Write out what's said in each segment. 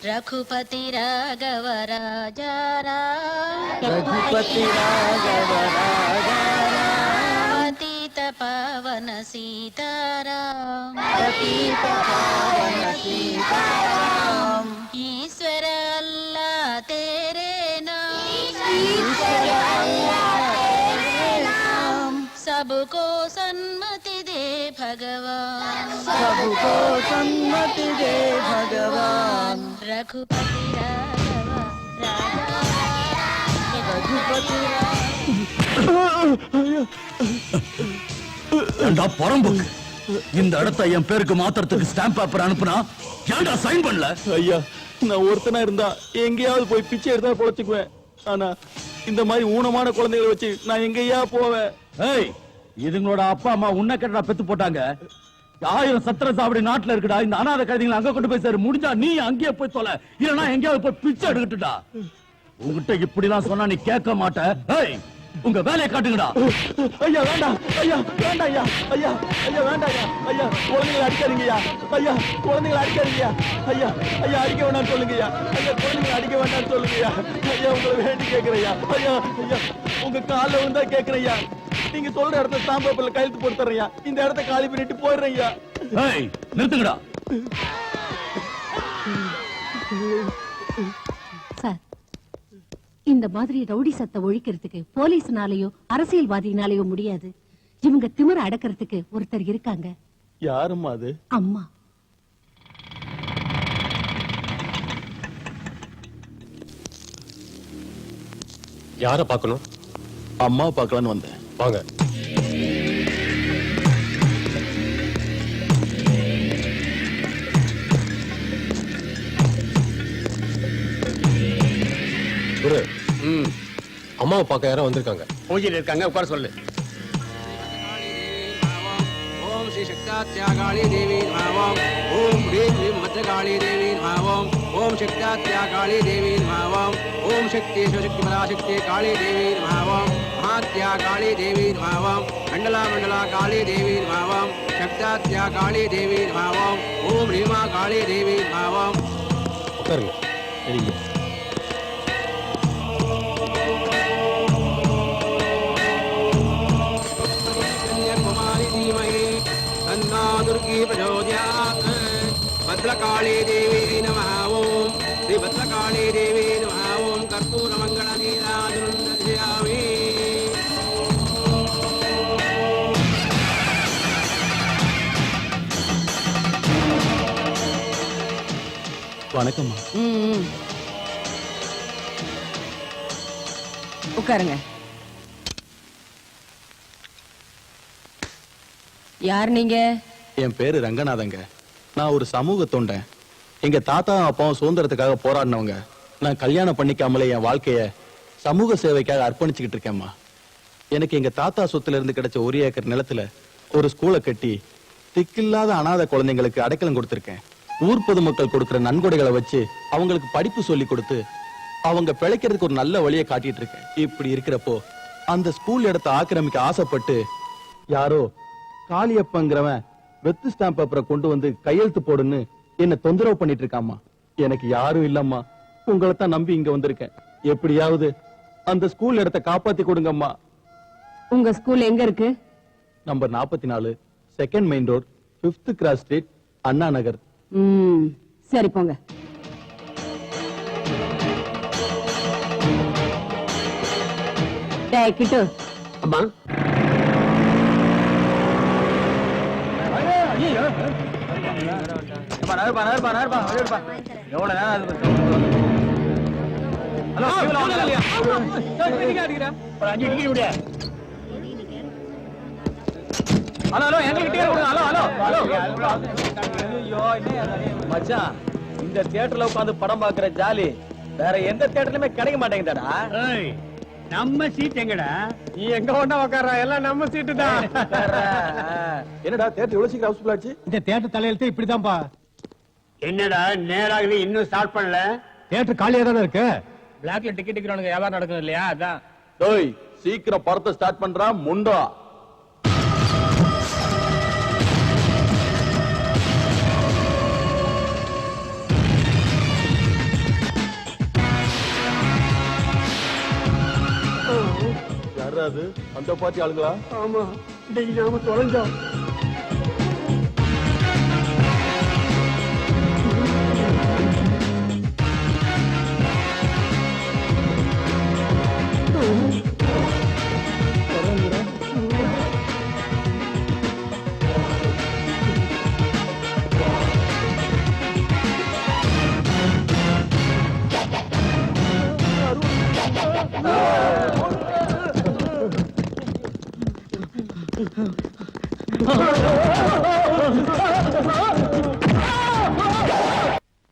रघुपति राघव राजा राम, रघुपति राघव राजा राम, पतित पावन सीताराम, पतित पावन सीताराम। ईश्वर अल्लाह तेरे नाम, ईश्वर अल्लाह तेरे नाम, सबको सन्मति दे भगवान, सबको सन्मति दे भगवान। रघुपति राघव राजा रघुपति ஏண்டா புறம்போக்கு, இந்த இடத்தை என் பேருக்கு மாத்திரத்துக்கு ஸ்டாம்ப் பேப்பர் அனுப்புனா ஏன்டா சைன் பண்ணல? ஐயா, நான் ஒருத்தனா இருந்தா எங்கேயாவது போய் பிச்சை எடுத்தா பொழைச்சுக்குவேன். ஆனா இந்த மாதிரி ஊனமான குழந்தைகளை வச்சு நான் எங்கேயா போவேன்? ஏய், இதுங்களோட அப்பா அம்மா உன்னை கட்டடா பெத்து போட்டாங்க. 1000 சத்திர சாவடி நாட்டுல இருக்குடா. இந்த அனாதை கதைகளை அங்க கொண்டு போய் சேரு. முடிஞ்சா நீ அங்கேயே போய் தொலை, இல்லனா எங்கேயாவது போய் பிச்சை எடுக்கட்டுடா. உங்ககிட்ட இப்படிலாம் சொன்னா நீ கேட்க மாட்ட. ஏய், உங்க வேலையை காட்டுங்கடா. ஐயா வேண்டாம், ஐயா வேண்டாம், ஐயா ஐயா ஐயா வேண்டாம், ஐயா ஐயா குழந்தைகளை அடிக்காதீங்கய்யா, ஐயா குழந்தைகளை அடிக்காதீங்கய்யா, ஐயா ஐயா அடிக்க வேண்டாம்னு சொல்லுங்கய்யா, ஐயா குழந்தைகளை அடிக்க வேண்டாம்னு சொல்லுங்கய்யா, ஐயா உங்களை வேண்டி கேட்கிறேயா, ஐயா ஐயா உங்க காலில் வந்தா கேட்கிறேயா, நீங்க சொல்ற இடத்துல ஸ்டாம்ப் பேப்பர்ல கையெழுத்து போட்டு தர்றேயா, இந்த இடத்த காலி பண்ணிட்டு போயிடுறேயா. ஏய், நிறுத்துங்கடா. சார், இந்த மாதிரி ரவுடி சத்த ஒழிக்கிறதுக்கு போலீஸ்னாலயோ அரசியல்வாதினாலயோ முடியாது. இவங்க திமிர அடக்கிறதுக்கு ஒருத்தர் இருக்காங்க. யாரும்மா அது? அம்மா. யார பார்க்கணும்? அம்மா பார்க்கலான்னு வந்தேன். வாங்க. குரு, அம்மாவை பார்க்க யாரும் வந்திருக்காங்க. பூஜையில் இருக்காங்க, உட்கார சொல்லு. ஓம் ஸ்ரீ சக்தாத்யாகாளி தேவி நமः. ஓம் ஹ்ரீம் க்ளீம் பத்ரகாளி தேவி நமः. ஓம் சக்தாத்யாகாளி தேவி நமः. ஓம் சக்தி சிவசக்தி பராசக்தி காளி தேவி நமः. மகாத்யாகாளி தேவி நமः. மண்டலா மண்டலா காளி தேவி நமः. சக்தாத்யாகாளி தேவி நமः. ஓம் ரீமா காளி தேவி நமः. உட்காருங்க. சரிங்க. दुर्गी प्रचोदयात्। भद्रकाली देवी नमः। ओम श्री भद्रकाली देवी नमः। ओम कर्पूरमङ्गलनीराजनं दर्शयामि। வணக்கம்மா. உட்காருங்க. யார் நீங்க? என் பேரு ரங்கநாதங்க. நான் ஒரு சமூக தொண்டன். எங்க தாத்தா அப்பாவும் சுதந்திரத்துக்காக போராடினவங்க. நான் கல்யாணம் பண்ணிக்காமலே என் வாழ்க்கைய சமூக சேவைக்காக அர்ப்பணிச்சுக்கிட்டு இருக்கேன்மா. எனக்கு எங்க தாத்தா சொத்துல இருந்து கிடைச்ச 1 ஏக்கர் நிலத்துல ஒரு ஸ்கூலை கட்டி திக்கில்லாத அனாதை குழந்தைங்களுக்கு அடைக்கலம் கொடுத்திருக்கேன். ஊர் பொதுமக்கள் கொடுக்கிற நன்கொடைகளை வச்சு அவங்களுக்கு படிப்பு சொல்லி கொடுத்து அவங்க பிழைக்கிறதுக்கு ஒரு நல்ல வழியை காட்டிட்டு இருக்கேன். இப்படி இருக்கிறப்போ அந்த ஸ்கூல் இடத்தை ஆக்கிரமிக்க ஆசைப்பட்டு யாரோ காளியப்பங்கிறவன் வெத்து ஸ்டாம்ப் பேப்பரை கொண்டு வந்து கையெழுத்து போடுன்னு என்ன தொந்தரவு பண்ணிட்டு இருக்காமா. எனக்கு யாரும் இல்லம்மா, உங்களை தான் நம்பி இங்க வந்திருக்கேன். எப்படியாவது அந்த ஸ்கூல் இடத்தை காப்பாத்தி கொடுங்கம்மா. உங்க ஸ்கூல் எங்க இருக்கு? Number 44, second main road, 5th cross street, Anna Nagar. சரி போங்க. கிட்டு அம்மா, மச்சான், இந்த தியேட்டர்ல உட்கார்ந்து படம் பாக்குற ஜாலி வேற எந்த தியேட்டர்லயுமே கிடைக்க மாட்டேங்குதாடா. நம்ம சீட் எங்கடா? நீ எங்க ஒண்ணா உட்கார்ற, எல்லாம் நம்ம சீட்டு தான். என்னடா தியேட்டர் இவ்வளவு சீக்கிரம் ஹவுஸ்ஃபுல் ஆச்சு? இந்த தியேட்டர் தலையெழுத்து இப்படிதான்ப்பா. என்னடா நேராகவே இன்னும் ஸ்டார்ட் பண்ணல? தியேட்டர் காலியா தானே இருக்கு. பிளாக்ல டிக்கெட் விக்கிறவனுக்கு வியாபாரம் நடக்குது இல்லையா, அதான். டேய், சீக்கிரம் படத்தை ஸ்டார்ட் பண்றா முண்டா. அது அந்த பார்ட்டி ஆளுங்களா? ஆமா, இன்னைக்கு நாம தொலைஞ்சோம்.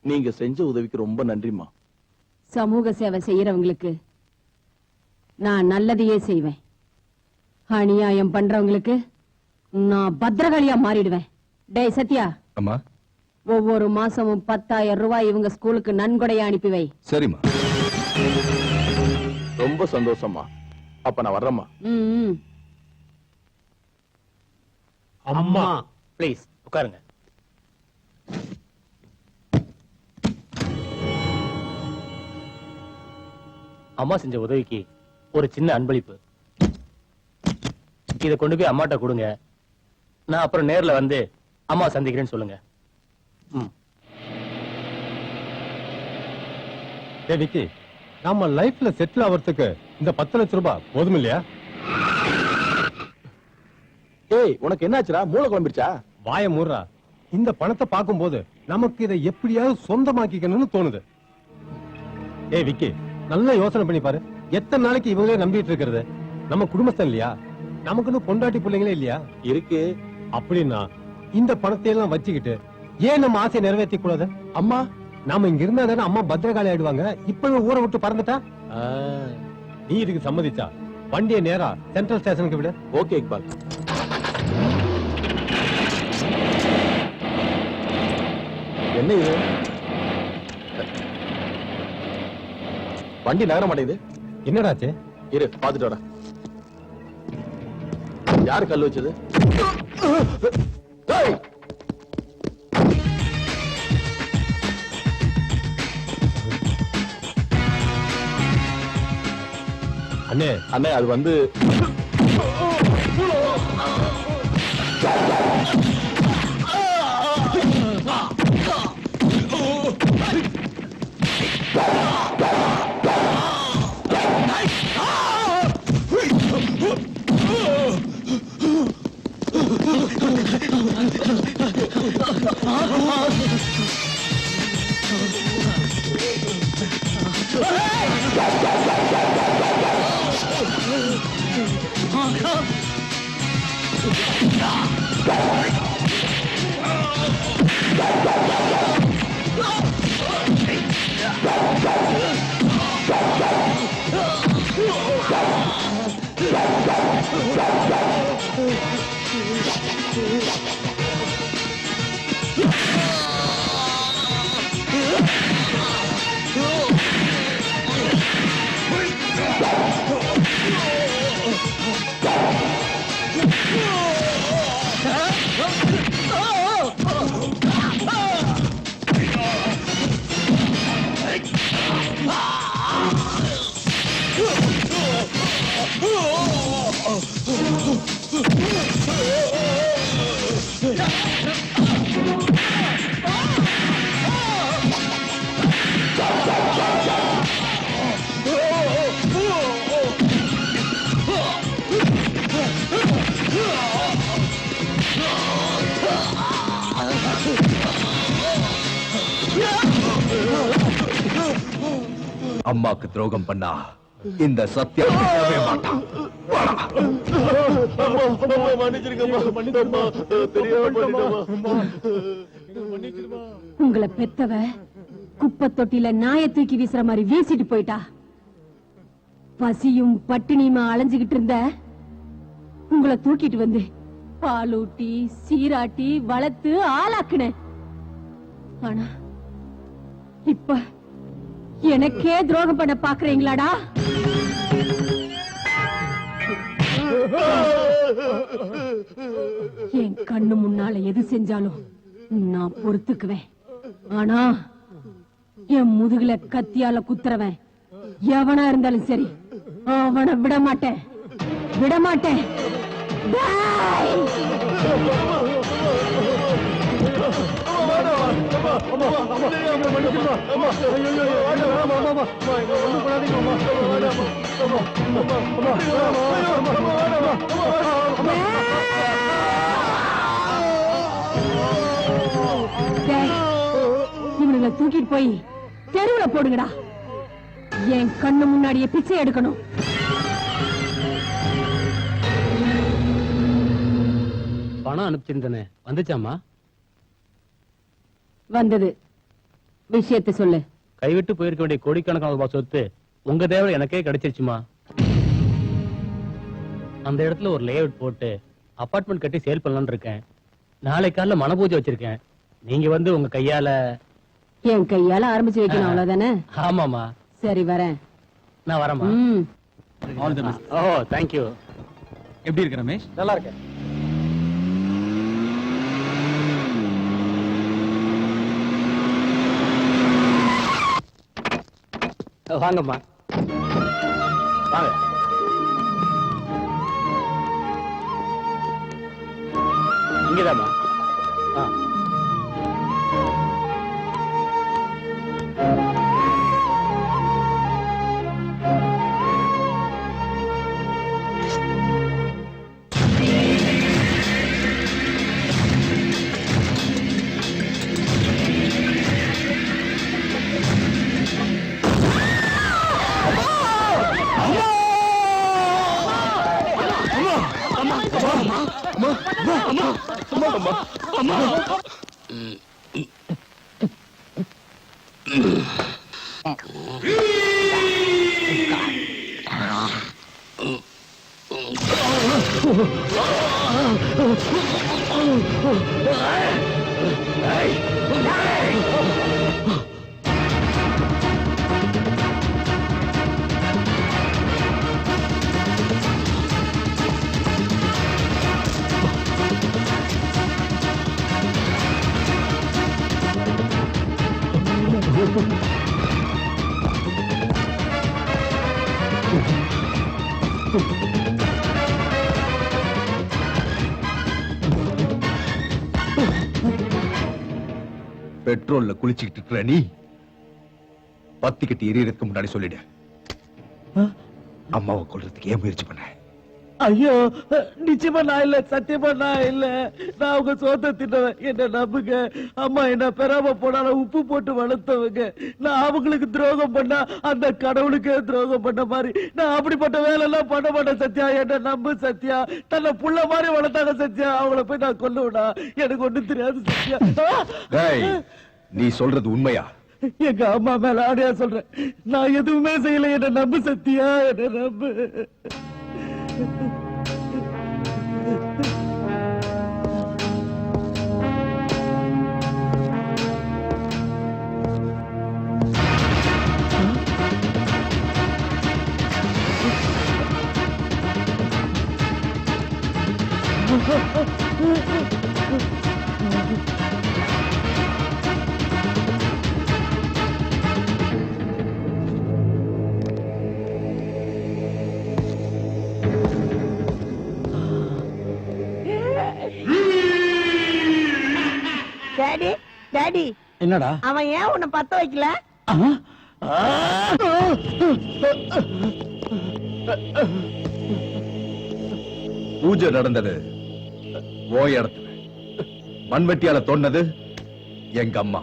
நீங்க செஞ்ச உதவிக்கு ரொம்ப நன்றிமா. சமூக சேவை செய்யறவங்களுக்கு நான் நல்லதையே செய்வேன். அநியாயம் பண்றவங்களுக்கு நான் பத்திரகாளியா மாறிடுவேன். டேய் சத்யா, அம்மா. ஒவ்வொரு மாசமும் 10,000 ரூபாய் இவங்க ஸ்கூலுக்கு நன்கொடையா அனுப்பி வை. சரிம்மா. ரொம்ப சந்தோஷமா. அப்ப நான் வர்றேம்மா. அம்மா ப்ளீஸ் உட்காருங்க. அம்மா செஞ்ச உதவிக்கு ஒரு சின்ன அன்பளிப்பு. இத கொண்டு போய் அம்மாட்ட கொடுங்க. நான் அப்புறம் நேர்ல வந்து அம்மா சந்திக்கிறேன்னு சொல்லுங்க. விக்கி, நம்ம லைஃப்ல செட்டில் ஆவறதுக்கு இந்த 10 லட்சம் ரூபாய் போதும் இல்லையா? ஏய், உனக்கு என்னாச்சுடா? மூளை குழம்பிருச்சா? வாய மூடுறா. இந்த பணத்தை பார்க்கும்போது நமக்கு இதை எப்படியாவது சொந்தமாக்கிக்கணும்னு தோணுது. ஏய் விக்கி, நல்லா யோசனை பண்ணி பாரு. எத்தனை நாளைக்கு இவங்களே நம்பிட்டு இருக்கிறது? நம்ம குடும்பஸ்தன் இல்லையா? நமக்குன்னு பொண்டாட்டி பிள்ளைங்களே இல்லையா? இருக்கு. அப்படின்னா இந்த பணத்தை எல்லாம் வச்சுக்கிட்டு ஏன் நம்ம ஆசையை நிறைவேற்றிக் கூடாது? அம்மா, நாம இங்க இருந்தா தானே அம்மா பத்திரகாளி ஆயிடுவாங்க. இப்பவே ஊரை விட்டு பறந்துட்டா நீ இதுக்கு சம்மதிச்சா வண்டியை நேரா சென்ட்ரல் ஸ்டேஷனுக்கு விட. ஓகே இக்பால். என்ன இது? வண்டி நகர மாட்டேங்குது. என்னடாச்சு? இரு, பாத்துட்டு வரேன். யாரு கல்லு வச்சது? ஏய்! அண்ணே, அண்ணே, அது வந்து அம்மாக்கு துரோகம் பண்ணா இந்த சத்யா மாட்டான். உங்களை பெத்தவ குப்பை தொட்டில நாய தூக்கி வீசுற மாதிரி வீசிட்டு போயிட்டா. பசியும் பட்டினியுமா அலைஞ்சுகிட்டு இருந்த உங்களை தூக்கிட்டு வந்து பாலூட்டி சீராட்டி வளர்த்து ஆளாக்குனேன். ஆனா இப்ப எனக்கே துரோகம் பண்ண பாக்குறீங்களாடா? என் கண்ணு முன்னால எது செஞ்சாலும் நான் பொறுத்துக்குவேன். ஆனா என் முதுகுல கத்தியால குத்துறவன் எவனா இருந்தாலும் சரி, அவனை விட மாட்டேன். விட மாட்டேன். டேய்! டேய், இவனுங்களை தூக்கிட்டு போய் தெருவுல போடுங்கடா. என் கண்ணு முன்னாடியே பிச்சை எடுக்கணும். பணம் அனுப்பிச்சிருந்தனே வந்துச்சாமா? வந்தது. விஷயத்தை சொல்லு. கைவிட்டு போயிருக்க வேண்டிய கோடிக்கணக்கான ரூபாய் சொத்து உங்க தேவை எனக்கே கிடைச்சிருச்சுமா. அந்த இடத்துல ஒரு லேஅவுட் போட்டு அபார்ட்மெண்ட் கட்டி சேல் பண்ணலாம்னு இருக்கேன். நாளை காலைல மனபூஜை வச்சிருக்கேன். நீங்க வந்து உங்க கையால என் கையால ஆரம்பிச்சு வைக்கணும், அவ்வளவுதானே? ஆமாமா. சரி, வரேன். நான் வரேம்மா. ஓ தேங்க்யூ. எப்படி இருக்கு ரமேஷ்? நல்லா இருக்கேன். வாங்கம்மா வாங்க. இங்கதாம்மா. பெட்ரோல்ல குளிச்சுக்கிட்டு இருக்கிற நீ பத்திக்கிட்டு எரியறதுக்கு முன்னாடி சொல்லிடு, அம்மாவை கொல்றதுக்கு ஏன் முயற்சி பண்ண? ஐயோ, நிச்சயமா நான் இல்ல, சத்தியமா நான் இல்ல. நான் உங்க சோத்த தின்னவன், என்ன நம்புங்க. அம்மா என்ன பெறாம போனாலும் உப்பு போட்டு வளர்த்தவங்க. நான் அவங்களுக்கு துரோகம் பண்ணா அந்த கடவுளுக்கே துரோகம் பண்ண மாதிரி நான் அப்படிப்பட்ட வேலை எல்லாம் பண்ண மாட்டேன் சத்யா. என்ன நம்பு சத்யா. தன்னை புள்ள மாதிரி வளர்த்தாங்க சத்யா. அவங்கள போய் நான் கொல்லுவனா? எனக்கு ஒண்ணும் தெரியாது சத்யா. நீ சொல்றது உண்மையா? எங்க அம்மா மேல ஆடையா சொல்றேன், நான் எதுவுமே செய்யல. என்ன நம்பு சத்யா, என்ன நம்பு. டாடி டாடி, என்னடா அவன் ஏன் உன்னை பத்த வைக்கல? பூஜை நடந்தது ஓ இடத்துல, மண்வெட்டியால தோண்டது எங்க அம்மா.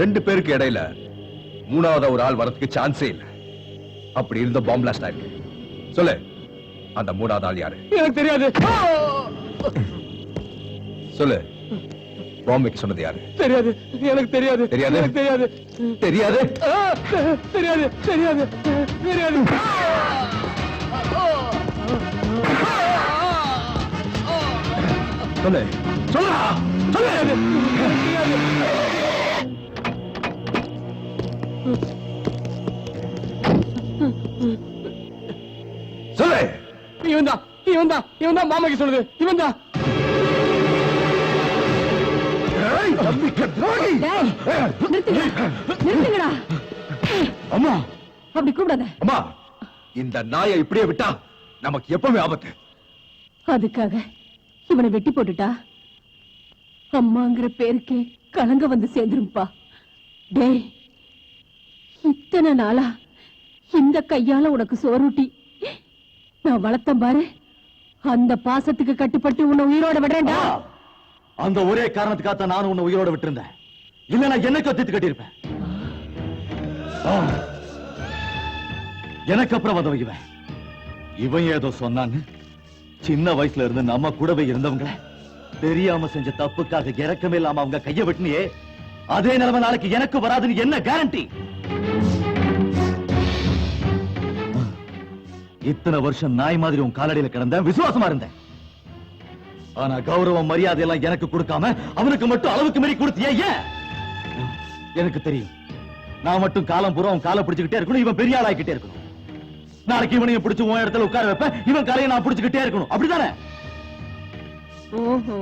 ரெண்டு பேருக்கு இடையில மூணாவது ஒரு ஆள் வரதுக்கு சான்ஸே இல்ல. அப்படி இருந்த பாம்பு பிளாஸ்ட் ஆயிருக்கு. சொல்லு, அந்த மூணாவது ஆள் யாரு? எனக்கு தெரியாது. சொல்லு, பாம்புக்கு சொன்னது யாரு? தெரியாது, எனக்கு தெரியாது. தெரியாது? எனக்கு தெரியாது. தெரியாது? தெரியாது, தெரியாது, தெரியாது. சொல்லு, சொல்லு, சொல்லு. சொல்லு. இவன் தான், இவன் தான், இவன் தான் மாமாக்கு சொல்லுது. இவன் தான். டேய், நிறுத்துங்க, நிறுத்துங்கடா. அம்மா, அப்படி கூப்பிடாத. அம்மா, இந்த நாயை இப்படியே விட்டா நமக்கு எப்பவுமே ஆபத்து. அதுக்காக இவனை வெட்டி போட்டுட்டா அம்மாங்கிற பேருக்கே கலங்க வந்து சேர்ந்துரும்பா. டேய், இத்தனை நாளா இந்த கையால உனக்கு சோறுட்டி நான் வளர்த்தேன் பாரு, அந்த பாசத்துக்கு கட்டுப்பட்டு உன்னை உயிரோட விடுறேன்டா. அந்த ஒரே காரணத்துக்காக நானும் உன்னை உயிரோட விட்டுருந்தேன். இல்ல நான் என்ன கத்திட்டு கட்டியிருப்பேன். எனக்கு அப்புறம் வந்தவன் இவன். இவன் ஏதோ சொன்னான்னு சின்ன வயசுல இருந்து நம்ம கூடவே இருந்தவங்க தெரியாம செஞ்ச தப்புக்காக இறக்கமே இல்லாம அவங்க கைய வெட்டினியே, அதே நிலைமை நாளைக்கு எனக்கு வராதுன்னு என்ன கேரண்டி? இத்தனை வருஷம் நாய் மாதிரி உன் காலடியில கிடந்தேன், விசுவாசமா இருந்தேன். ஆனா கௌரவம் மரியாதை எல்லாம் எனக்கு கொடுக்காம அவனுக்கு மட்டும் அளவுக்கு மீறி கொடுத்தியே ஏன்? எனக்கு தெரியும், நான் மட்டும் காலம் பூரா உன் காலை பிடிச்சுக்கிட்டே இருக்கணும், இவன் பெரிய ஆளாக்கிட்டே இருக்கணும். நாளைக்கு இவனையும் பிடிச்சு உன் இடத்துல உட்கார வைப்பேன், இவன் காலையை நான் பிடிச்சுக்கிட்டே இருக்கணும். அப்படிதானே? ஓஹோ,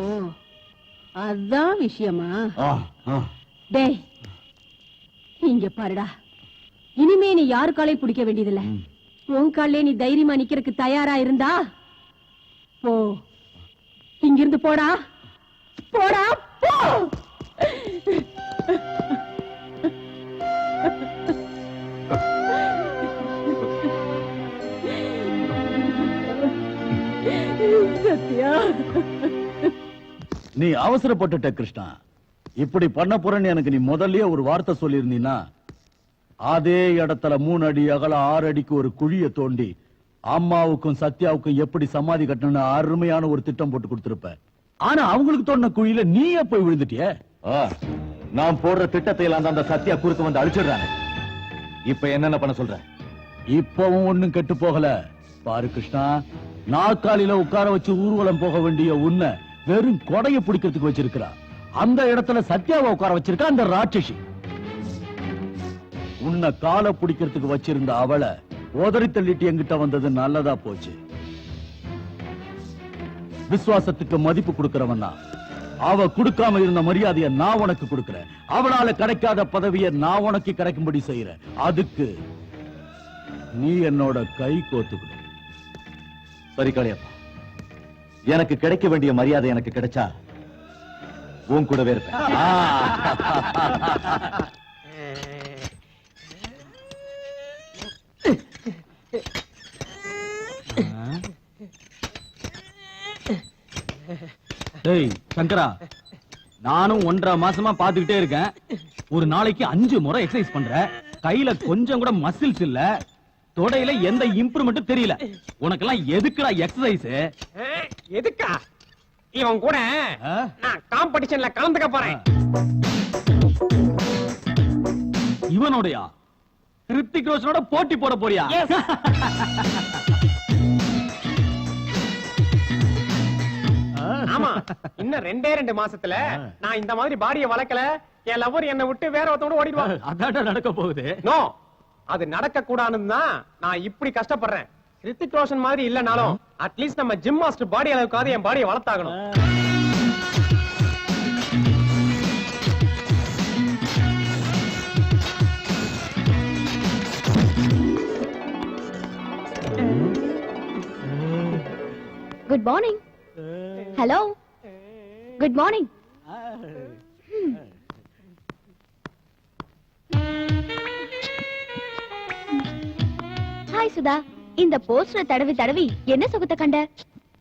அதான் விஷயமா? ஆ, ஆ. டேய், இங்க பாருடா, இனிமே நீ யாரு காலையும் பிடிக்க வேண்டியதில்ல. உன் காலே நீ தைரியமா நிக்கிறதுக்கு தயாரா இருந்தா போ, இங்கிருந்து போடா, போடா, போ. சத்யா, நீ அவசரப்பட்டுட்ட கிருஷ்ணா. இப்படி பண்ண போறேன்னு எனக்கு நீ முதல்லயே ஒரு வார்த்தை சொல்லியிருந்தீன்னா அதே இடத்துல 3 அடி அகல 6 அடிக்கு ஒரு குழிய தோண்டி அம்மாவுக்கும் சத்யாவுக்கும் எப்படி சமாதி கட்டணும்னு அருமையான ஒரு திட்டம் போட்டு கொடுத்திருப்ப. ஆனா அவங்களுக்கு தோண்டின குழியில நீயே போய் விழுந்துட்டியே. நான் போடுற திட்டத்தை எல்லாம் அந்த சத்யா குறுக்க வந்து அழிச்சிடுறாங்க. இப்ப என்னென்ன பண்ண சொல்ற? இப்பவும் ஒண்ணும் கெட்டு போகல. பாரு கிருஷ்ணா, நாற்காலியில உட்கார வச்சு ஊர்வலம் போக வேண்டிய உன்னை வெறும் கொடைய பிடிக்கிறதுக்கு வச்சிருக்கிறா. அந்த இடத்துல சத்யாவை உட்கார வச்சிருக்கா அந்த ராட்சசி. உன்னை காலை பிடிக்கிறதுக்கு வச்சிருந்த அவளை உதறி தள்ளிட்டு என்கிட்ட வந்தது நல்லதா போச்சு. விசுவாசத்துக்கு மதிப்பு கொடுக்கிறவனா அவ கொடுக்காம இருந்த மரியாதையை நான் உனக்கு கொடுக்கிறேன். அவளால கிடைக்காத பதவியை நான் உனக்கு கிடைக்கும்படி செய்யறேன். அதுக்கு நீ என்னோட கை கோத்துக்கணும். சரி காளியப்பா, எனக்கு கிடைக்க வேண்டிய மரியாதை எனக்கு கிடைச்சா உன் கூடவே இருப்பேன். டேய் சங்கரா, நானும் 1.5 மாசமா பாத்துக்கிட்டே இருக்கேன். ஒரு நாளைக்கு 5 முறை எக்ஸசைஸ் பண்ற, கையில கொஞ்சம் கூட மசில்ஸ் இல்ல, தொடையில எந்த இம்ப்ரூவ்மெண்ட்டும் தெரியல. உனக்கெல்லாம் எதுக்குடா எக்ஸசைஸ்? எதுக்கா? இவன் கூட நான் காம்படிஷன்ல கலந்துக்க போறேன். இவனோடயா? ரித்திக் ரோஷனோட போட்டி போட போறியா? ஆமா, இன்னும் 2 மாசத்துல நான் இந்த மாதிரி பாடியை வளர்க்கல, என் லவர் என்னை விட்டு வேற ஒருத்தோட ஓடிடுவான். அதான் நடக்க போகுது. நோ, அது நடக்க கூடாதுன்னு தான் நான் இப்படி கஷ்டப்படுறேன். ரித்திக் ரோஷன் மாதிரி இல்லனாலும் அட்லீஸ்ட் நம்ம ஜிம் மாஸ்டர் பாடி அளவுக்காவது என் பாடியை வளர்த்தாகணும். Good morning. Hello, good morning. Hi Sudha, இந்த போஸ்டர் தடவி தடவி என்ன சுகத்தை கண்ட?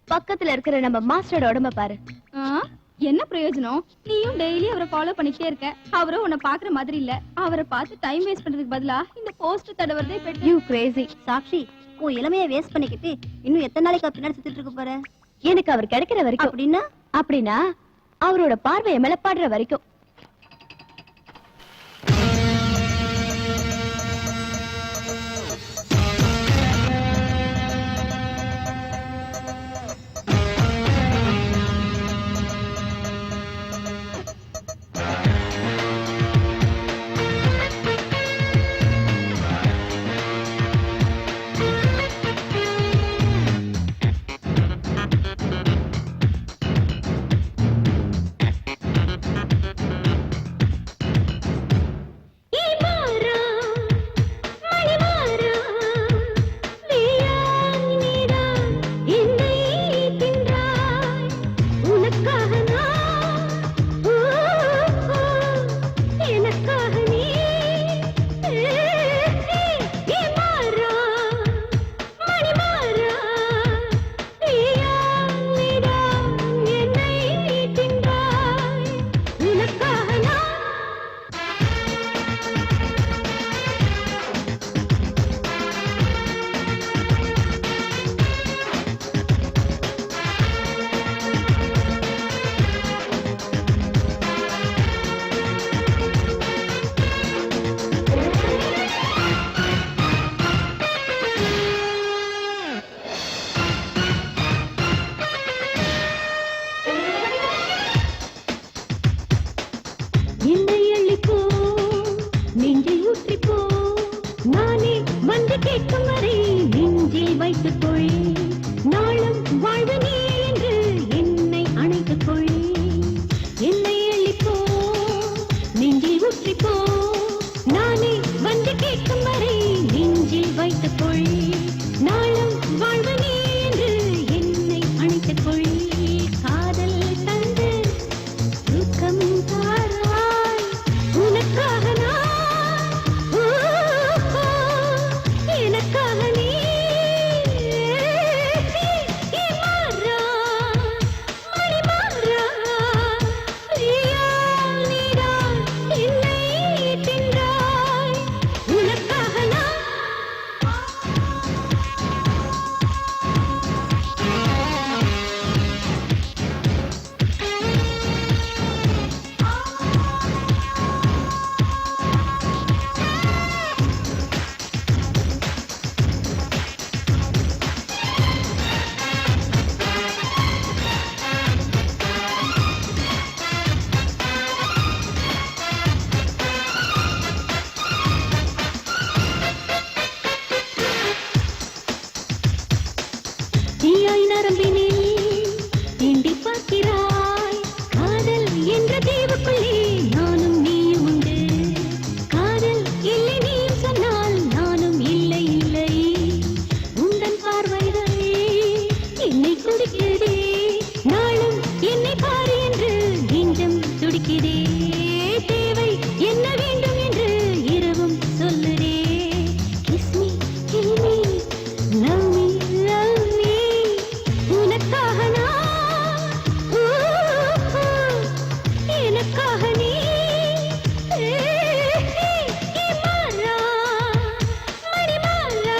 பக்கத்துல இருக்கிற நம்ம மாஸ்டரோட உடம்ப பாரு. என்ன பிரயோஜனம்? நீயும் டெய்லி அவரை ஃபாலோ பண்ணிட்டே இருக்க, அவரும் உன்னை பாக்குற மாதிரி இல்ல. அவரை பார்த்து டைம் வேஸ்ட் பண்றதுக்கு பதிலா இந்த போஸ்டர் தடவறதே பெட்டர். You crazy. சாக்ஷி, உன் இளமையை வேஸ்ட் பண்ணிக்கிட்டு இன்னும் எத்தனை நாளைக்கு பின்னாடி சுத்திட்டு இருக்க போற? எனக்கு அவர் கிடைக்கிற வரைக்கும். அப்படின்னா அவரோட பார்வையை மேல பாடுற வரைக்கும். சுற்றி போ நானே வந்து கேட்கும் வரை நெஞ்சில் வைத்துக் கொள் நாளும் வாழ்வு நீ என்று என்னை அணைத்துக் கொள் காதல் தந்து தூக்கம் தாராய் உனக்காக நான் எனக்காக நீ மாறா மணி மாறா நீதான் என்னை தின்றாய் உனக்காக நான் தீயாய் நரம்பினில் தீண்டி பார்க்கிறாய் காதல் என்ற தீவுக்குள்ளே நானும் நீயும் உண்டு காதல் இல்லை நீயும் சொன்னால் நானும் இல்லை இல்லை உந்தன் பார்வைகள் என்னை குடிக்கிறதே நாளும் என்னை பாரு என்று நெஞ்சம் துடிக்கிறதே தேவை என்ன வேண்டும் என்று இரவும் சொல்லுதே kiss me kill me love me love me உனக்காக நான் எனக்காக நீ மாறா மணி மாறா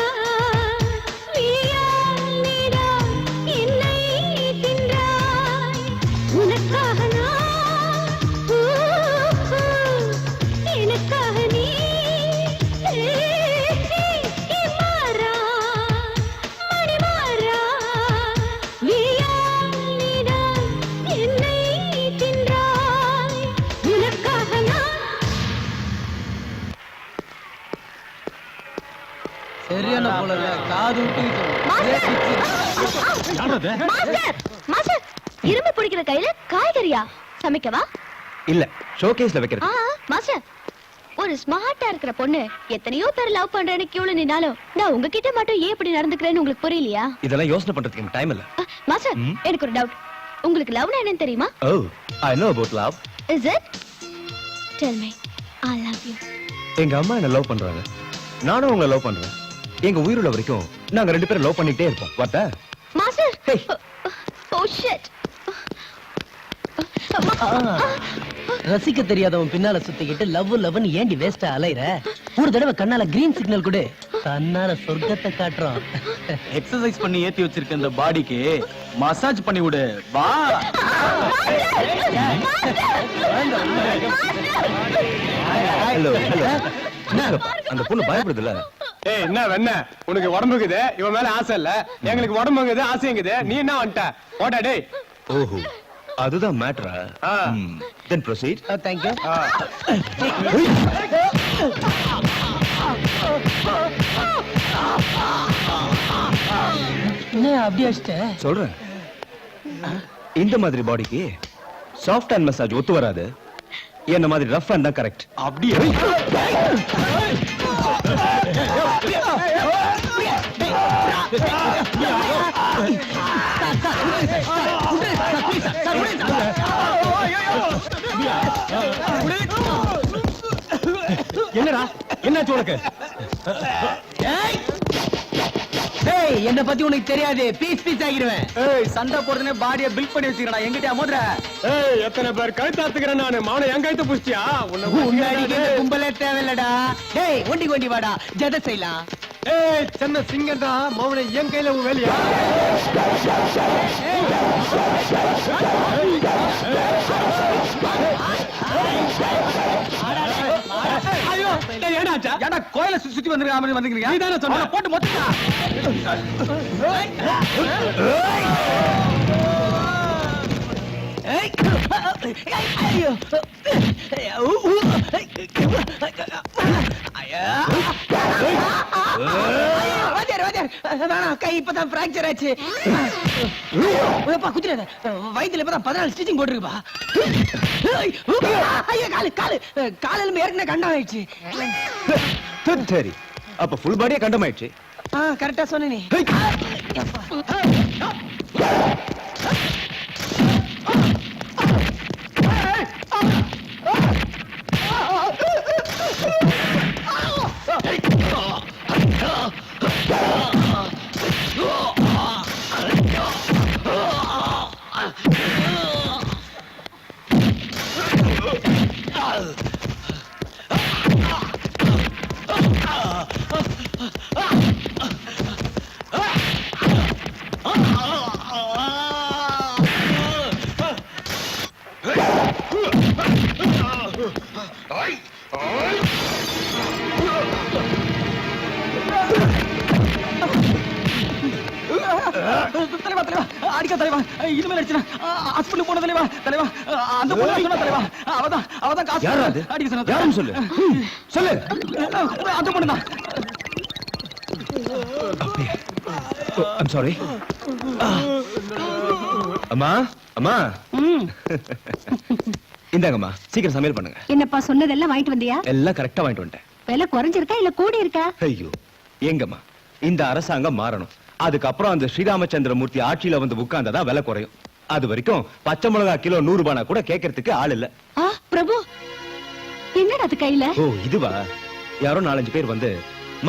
நீதான் என்னை தின்றாய் உனக்காக நான் எனக்காக நீ மாறா மணி மாறா நீதான் என்னை தின்றாய் உனக்காக நான் சரியான போல காது மாஸ்டர் மாஸ்டர் இரும்பு பிடிக்கிற கையில காய்கறியா சமைக்கவா இல்ல ஷோகேஸ்ல வைக்கிறது மாஸ்டர் ஒரு ஸ்மார்ட்டா இருக்கிற பொண்ணு எத்தனையோ பேர் லவ் பண்றேன்னு கியூல நின்னாலும் நான் உங்ககிட்ட மட்டும் ஏன் இப்படி நடந்துக்கிறேன்னு உங்களுக்கு புரியலையா இதெல்லாம் யோசனை பண்றதுக்கு எனக்கு டைம் இல்ல மாஸ்டர் எனக்கு ஒரு டவுட் உங்களுக்கு லவ்னா என்னன்னு தெரியுமா oh I know about love is it tell me I love you எங்க அம்மா என்ன லவ் பண்றாங்க நானும் உங்களை லவ் பண்றேன் எங்க உயிருள்ள வரைக்கும் நாங்க ரெண்டு பேரும் லவ் பண்ணிட்டே இருப்போம் வாட்ட மாஸ்டர் Hey. ஓ ஷிட் ரசிக்க தெரியாதவன் பின்னால சுத்திக்கிட்டு லவ் லவ்னு ஏண்டி வேஸ்டா அலைற ஒரு தடவை கண்ணால கிரீன் சிக்னல் கொடு தன்னால சொர்க்கத்தை காட்டுறோம் எக்ஸசைஸ் பண்ணி ஏத்தி வச்சிருக்க இந்த பாடிக்கு மசாஜ் பண்ணி விடு வா ஹலோ ஹலோ அந்த பொண்ணு பயப்படுதுல ஏய் என்ன வெண்ண உனக்கு உடம்புக்குது இவன் மேல ஆசை இல்ல எங்களுக்கு உடம்புங்குது ஆசைங்குது நீ என்ன வந்துட்ட போடா டேய் ஓஹோ அதுதான் மேட்டரா ஆ. தென் ப்ரொசீட் தேங்க்யூ என்ன அப்படி அடிச்சிட்ட சொல்றேன் இந்த மாதிரி பாடிக்கு சாஃப்ட் ஹேண்ட் மசாஜ் ஒத்து வராது என்ன மாதிரி ரஃப் ஹேண்ட் தான் கரெக்ட் அப்படியே என்னடா என்னாச்சு உனக்கு ஏய் என்ன பத்தி உனக்கு தெரியாது பீஸ் பீஸ் ஆகிடுவேன் ஏய் சண்டை போடுறதுனே பாடியை பில்ட் பண்ணி வச்சிருக்கடா எங்கிட்ட மோதுற ஏய் எத்தனை பேர் கழுத்தாத்துக்கிறேன் நானு மாவன என் கழுத்து புடிச்சியா உன்னாடிக்கு இந்த கும்பலே தேவையில்லடா டேய் ஒண்டி ஒண்டி வாடா ஜட செய்யலாம் ஏய் சின்ன சிங்கம்டா மாவன என் கையில உன் வேலையா ஐயோ டேய் ஏடாச்சா ஏன்டா கோயில சுத்தி வந்திருக்கீங்க நீ தானே சொன்ன போட்டு மொத்தமா ஐயோ வேணாம், கை இப்பதான் பிராக்சர் ஆச்சு. குதிரை வயிற்றுல இப்பதான் 14 ஸ்டிச்சிங் போட்டுருக்குப்பா. ஐயா, காலு காலு காலில் ஏற்கனவே கண்டம் ஆயிடுச்சு. சரி, அப்ப ஃபுல் பாடியே கண்டமாயிடுச்சு. கரெக்டா சொன்னே. தலைவா தலைவா அடிக்க தலைவா, இனிமேல் அடிச்சா ஹாஸ்பிடல் போன தலைவா. தலைவா அந்த பொண்ணு சொன்ன தலைவா, அவதான் காசு அடிக்க சொன்ன. யாரும் சொல்லு சொல்லு. அந்த பொண்ணு தான். I'm sorry. அம்மா அம்மா இந்தாங்கம்மா, சீக்கிரம் சமையல் பண்ணுங்க. என்னப்பா சொன்னதெல்லாம் வாங்கிட்டு வந்தியா? எல்லாம் கரெக்டா வாங்கிட்டு வந்துட்டேன். விலை குறைஞ்சிருக்கா இல்ல கூடி இருக்கா? ஐயோ எங்கம்மா, இந்த அரசாங்கம் மாறணும். அதுக்கப்புறம் அந்த ஸ்ரீராமச்சந்திரமூர்த்தி ஆட்சியில வந்து உட்கார்ந்ததான் விலை குறையும். அது வரைக்கும் பச்சை மிளகா கிலோ 100 ரூபானா கூட கேட்கறதுக்கு ஆள் இல்ல. பிரபு, என்னடா அது கையில? ஓ இதுவா? யாரோ 4-5 பேர் வந்து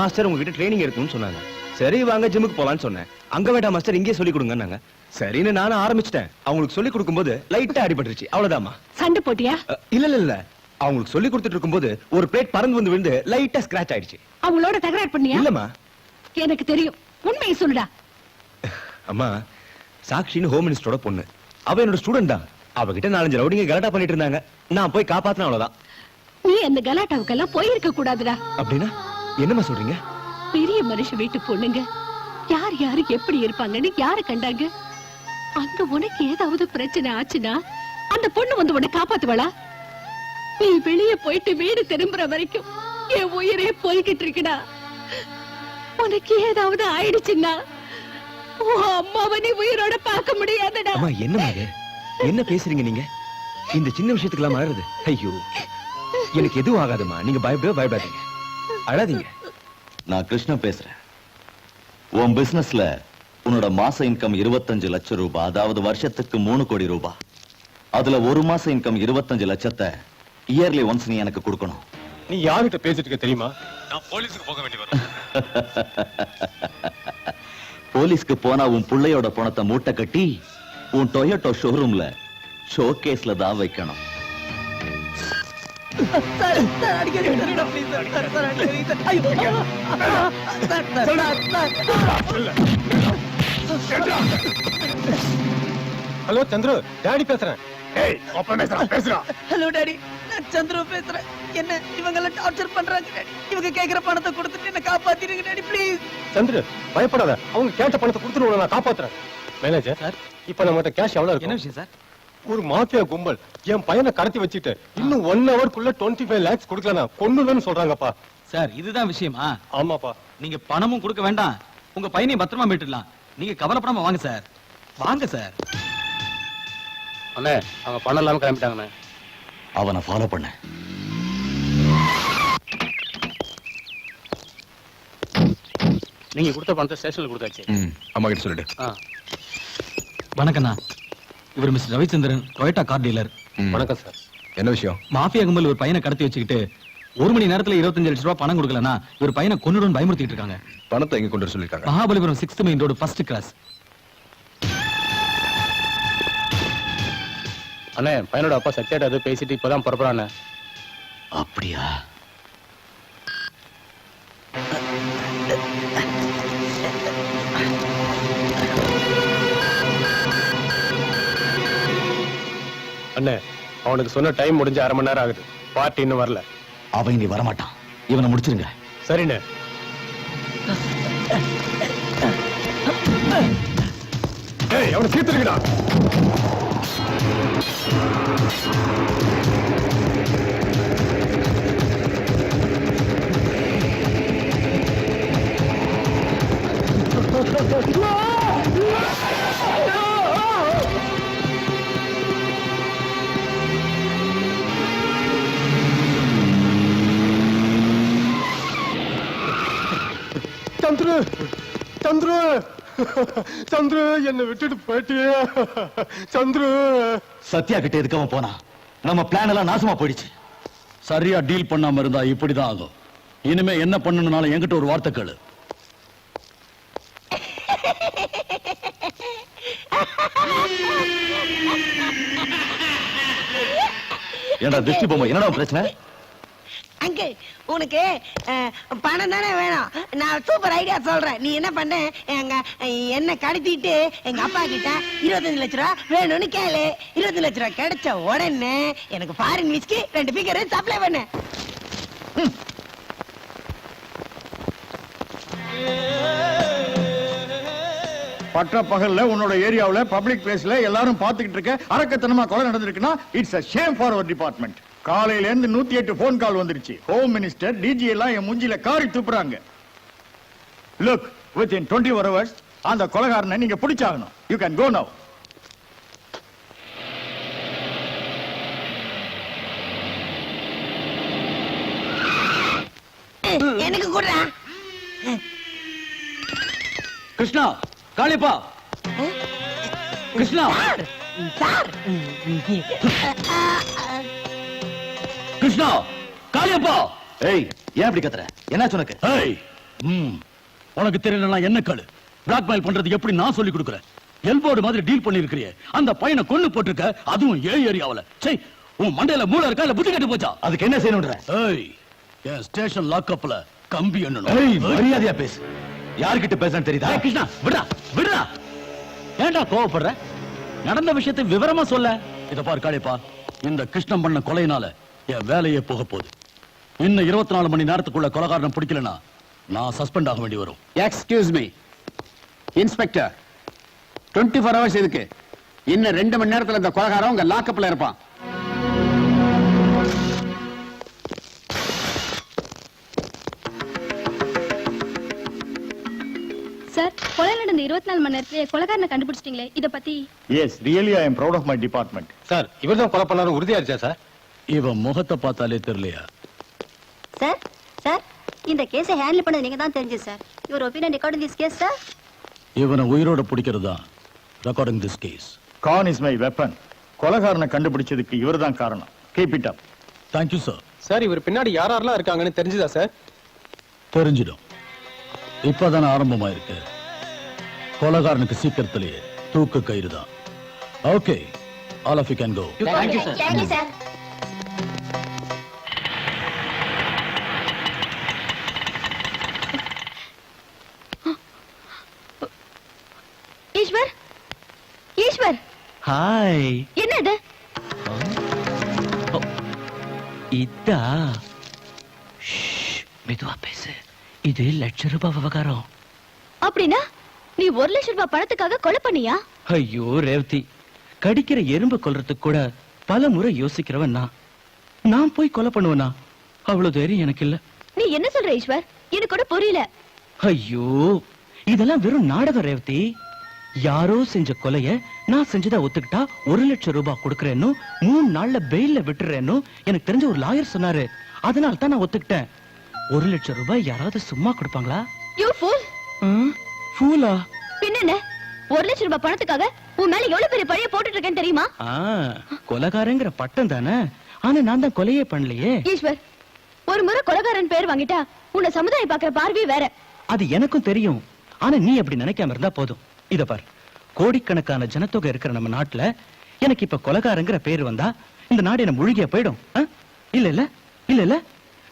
மாஸ்டர் உங்ககிட்ட ட்ரைனிங் எடுக்கணும்னு சொன்னாங்க. சரி வாங்க ஜிம்முக்கு போலான்னு சொன்னேன். அங்க வேண்டாம் மாஸ்டர், இங்கே சொல்லி கொடுங்கன்னாங்க. சரின்னு நானும் ஆரம்பிச்சிட்டேன். அவங்களுக்கு சொல்லி கொடுக்கும்போது லைட்டா அடிபட்டுருச்சு, அவ்வளவுதாம்மா. சண்டை போட்டியா? இல்ல இல்ல இல்ல, அவங்களுக்கு சொல்லி கொடுத்துட்டு இருக்கும்போது ஒரு பிளேட் பறந்து வந்து விழுந்து லைட்டா ஸ்கிராச் ஆயிடுச்சு. அவங்களோட தகராறு பண்ணியா? இல்லம்மா. எனக்கு தெரியும், உண்மையை சொல்லுடா. அம்மா, சாக்ஷின்னு ஹோம் மினிஸ்டரோட பொண்ணு. அவ என்னோட ஸ்டூடெண்ட் தான். அவகிட்ட 4-5 ரவுடிங்க கலாட்டா பண்ணிட்டு இருந்தாங்க. நான் போய் காப்பாத்தின, அவ்வளவுதான். நீ அந்த கலாட்டாவுக்கெல்லாம் போயிருக்க கூடாதுடா. அப்படின்னா என்னம்மா சொல்றீங்க? பெரிய மனுஷ வீட்டு பொண்ணுங்க யார் யாரு எப்படி இருப்பாங்கன்னு யாரு கண்டாங்க? அங்க உனக்கு ஏதாவது பிரச்சனை ஆச்சுன்னா அந்த பொண்ணு வந்து உன்னை காப்பாத்துவாளா? நீ வெளியே போயிட்டு வீடு திரும்புற வரைக்கும் என் உயிரே போய்கிட்டு இருக்குடா. உனக்கு ஏதாவது ஆயிடுச்சுன்னா அம்மாவை நீ உயிரோட பார்க்க முடியாதுடா. அம்மா என்னம்மா இது? என்ன பேசுறீங்க நீங்க? இந்த சின்ன விஷயத்துக்கெல்லாம் மாறுது. ஐயோ, எனக்கு எதுவும் ஆகாதுமா, நீங்க பயப்படாதீங்க, அழாதீங்க. நான் கிருஷ்ணன் பேசுறேன். உன் பிசினஸ்ல உன்னோட மாச இன்கம் 25 லட்சம் ரூபாய், அதாவது வருஷத்துக்கு 3 கோடி ரூபாய். அதுல ஒரு மாச இன்கம் 25 லட்சத்தை இயர்லி ஒன்ஸ் நீ எனக்கு கொடுக்கணும். நீ யார்கிட்ட பேசிட்டு இருக்க தெரியுமா? நான் போலீஸ்க்கு போக வேண்டி வரும். போலீஸ்க்கு போனா உன் புள்ளையோட பணத்தை மூட்டை கட்டி உன் டொயோட்டோ ஷோரூம்ல ஷோகேஸ்ல தான் வைக்கணும். ஹலோ சந்துரு, டாடி பேசுறேன். ஹலோ டாடி, நான் சந்துரு பேசுறேன். என்ன இவங்க எல்லாம் டார்ச்சர் பண்றாங்க டாடி. இவங்க கேக்குற பணத்தை கொடுத்துட்டு என்ன காப்பாத்திடுங்க டாடி, ப்ளீஸ். சந்துரு பயப்படாத, அவங்க கேட்ட பணத்தை கொடுத்துட்டு நான் காப்பாத்துறேன். மேனேஜர் சார், இப்ப நம்மகிட்ட கேஷ் எவ்வளவு இருக்கு? என்ன விஷயம் சார்? ஒரு மாஃபியா கும்பல் என் பையனை கடத்தி வச்சுட்டு இன்னும் 1 ஹவர்க்குள்ள 25 lakhs கொடுக்கலனா கொன்னுன்னு சொல்றாங்கப்பா. சார் இதுதான் விஷயமா? ஆமாப்பா. நீங்க பணமும் கொடுக்க வேண்டாம், உங்க பையனை பத்திரமா மீட்டுடலாம். நீங்க கவலைப்படாம வாங்க சார், வாங்க சார். அண்ணே, அவங்க பணம் இல்லாம கிளம்பிட்டாங்கண்ணே. அவனை ஃபாலோ பண்ண. நீங்க கொடுத்த பணத்தை ஸ்டேஷன்ல கொடுத்தாச்சு. அம்மா கிட்ட சொல்லிடு. வணக்கண்ணா, இவர் mister Ravichandran, Toyota car dealer. வணக்கம் சார். என்ன விஷயம்? மாஃபியா கும்பல் ஒரு பையனை கடத்தி வச்சுக்கிட்டு 1 மணி நேரத்துல 25 லட்சம் ரூபாய் பணம் கொடுக்கலனா இவர் பையனை கொன்னுடும் பயமுறுத்திட்டு இருக்காங்க. பணத்தை எங்க கொண்டு வர சொல்லிருக்காங்க? Mahabalipuram 6th main road first cross. அண்ணே, பையனோட அப்பா சத்யாட்ட அது பேசிட்டு இப்பதான் புறப்படுறானே. அப்படியா? அண்ணே, அவனுக்கு சொன்ன டைம் முடிஞ்ச 1/2 மணி நேரம் ஆகுது. பார்ட்டி இன்னும் வரல. அவன் இங்க வரமாட்டான். இவனை முடிச்சிருங்க. சரிண்ணே. ஏய், அவனை தீர்த்துருங்கடா. சந்துரு சந்துரு என்னை விட்டுட்டு போயிட்டியே சந்துரு. சத்யா கிட்ட எதுக்கு அவன் போனா? நம்ம பிளான் எல்லாம் நாசமா போயிடுச்சு. சரியா டீல் பண்ணாம இருந்தா இப்படிதான் ஆகும். இனிமே என்ன பண்ணணும்னாலும் என்கிட்ட ஒரு வார்த்தை கேளு. ஏண்டா திருஷ்டி பொம்மை, என்னடா பிரச்சனை? அங்கிள், உனக்கு பணம் தானே வேணும். நான் சூப்பர் ஐடியா சொல்றேன். நீ என்ன பண்ண, என்ன கடத்திட்டு எங்க அப்பா கிட்ட 25 லட்ச ரூபா வேணும்னு கேளு. 25 லட்ச ரூபா கிடைச்ச உடனே எனக்கு ஃபாரின் விஸ்கி 2 பீக்கர் சப்ளை பண்ணு. பட்ட பகல்ல உன்னோட ஏரியாவுல பப்ளிக் பிளேஸ்ல எல்லாரும் பாத்துக்கிட்டு இருக்க அரக்கத்தனமா கொலை நடந்திருக்குன்னா it's a shame for our department. காலையில இருந்து 108 போன் கால் வந்துருச்சு. ஹோம் மினிஸ்டர், டிஜி எல்லாம் என் மூஞ்சில காரி துப்புறாங்க. லுக், within 24 hours அந்த கொலைகாரனை நீங்க பிடிச்சாகணும். You can go now. எனக்கு கூட கிருஷ்ணா, காளிப்பா, கிருஷ்ணா, சார். கிருஷ்ணா, காளியப்பா. ஏய், ஏன் அப்படி கத்துற? என்னாச்சு உனக்கு? ஏய், உனக்கு தெரியலனா என்ன காளு? பிளாக்மெயில் பண்றது எப்படி நான் சொல்லி கொடுக்குறேன். எல்போர்டு மாதிரி டீல் பண்ணி இருக்கிறியே, அந்த பையனை கொன்னு போட்டுருக்க, அதுவும் ஏரியாவுல. சை, உன் மண்டையில மூளை இருக்கா இல்ல புத்தி கெட்டு போச்சா? அதுக்கு என்ன செய்யணும்ன்ற? ஏய், என் ஸ்டேஷன் லாக்அப்ல கம்பி எண்ணணும். ஏய், மரியாதையா பேசு. யார்கிட்ட பேசுறேன்னு தெரியுதா? கிருஷ்ணா, விடுடா விடுடா. ஏன்டா கோவப்படுற? நடந்த விஷயத்தை விவரமா சொல்ல. இத பாரு காளியப்பா, இந்த கிருஷ்ணன் பண்ண கொலையினால என் வேலையே போக போகுது. இன்னும் 24 மணி நேரத்துக்குள்ள கொலைகாரனை பிடிக்கலனா நான் சஸ்பெண்ட் ஆக வேண்டி வரும். எக்ஸ்கியூஸ் மீ இன்ஸ்பெக்டர், 24 ஹவர்ஸ் இதுக்கு. இன்னும் 2 மணி நேரத்துல இந்த கொலைகாரன் உங்க லாக்அப்ல இருப்பான். சார், கொலை நடந்த 24 மணி நேரத்திலே கொலைகாரனை கண்டுபிடிச்சிட்டீங்களே, இத பத்தி? Yes, really I am proud of my department. Sir, இவர்தான் கொலை பண்ணாரு உறுதியாயிருச்சா சார்? இவன் முகத்தை பார்த்தாலே தெரியலையா? சார் சார், இந்த கேஸை ஹேண்டில் பண்ணது நீங்க தான் தெரிஞ்சு sir. Your opinion regarding this case sir. இவனை உயிரோட பிடிக்கிறது தான் regarding this case. Gun is my weapon. கொலைகாரனை கண்டுபிடிச்சதுக்கு இவர்தான் காரணம். Keep it up. Thank you sir. Sir, இவர் பின்னாடி யாரெல்லாம் இருக்காங்கன்னு தெரிஞ்சுதா சார்? தெரிஞ்சிடும். இப்பதானே ஆரம்பமா இருக்கு. கொலைகாரனுக்கு சீக்கிரத்திலேயே தூக்கு கயிறு தான். Okay, all of you can go. Thank you, sir. Thank you, sir. Eswar, Eswar, hi. என்ன இது? இதா மெதுவா பேசு. இது ₹1,00,000 விவகாரம். அப்படின்னா நீ 1 லட்சம் ரூபாய் பணத்துக்காக கொலை பண்ணியா? ஐயோ ரேவதி, கடிக்கிற எறும்பு கொல்றதுக்கு கூட பல முறை யோசிக்கிறவன் நான் போய் கொலை பண்ணுவனா? அவ்வளவு தைரியம் எனக்கு இல்ல. நீ என்ன சொல்ற ஈஸ்வர்? எனக்கு கூட புரியல. ஐயோ, இதெல்லாம் வெறும் நாடகம் ரேவதி. யாரோ செஞ்ச கொலைய நான் செஞ்சதா ஒத்துக்கிட்டா 1 லட்சம் ரூபாய் கொடுக்கறேன்னு 3 நாள்ல பெயில்ல விட்டுறேன்னு எனக்கு தெரிஞ்ச ஒரு லாயர் சொன்னாரு. அதனால தான் நான் ஒத்துக்கிட்டேன். 1 லட்சம் ரூபாய் யாராவது சும்மா கொடுப்பாங்களா? You fool. ஃபூலா? பின்ன 1 லட்சம் ரூபாய் பணத்துக்காக உன் மேல எவ்வளவு பெரிய பழைய போட்டுட்டு இருக்கேன்னு தெரியுமா? கொலைகாரங்கிற பட்டம் தானே. ஆனா நான் தான் கொலையே பண்ணலையே. ஈஸ்வர், ஒரு முறை கொலைகாரன் பேர் வாங்கிட்டா உன்னை சமுதாயம் பாக்குற பார்வை வேற. அது எனக்கும் தெரியும். ஆனா நீ அப்படி நினைக்காம இருந்தா போதும். இத பார், கோடிக்கணக்கான ஜனத்தொகை இருக்கிற நம்ம நாட்டுல எனக்கு இப்ப கொலைகாரங்கிற பேர் வந்தா இந்த நாடு என்ன முழுகிய போயிடும். இல்ல இல்ல இல்ல இல்ல,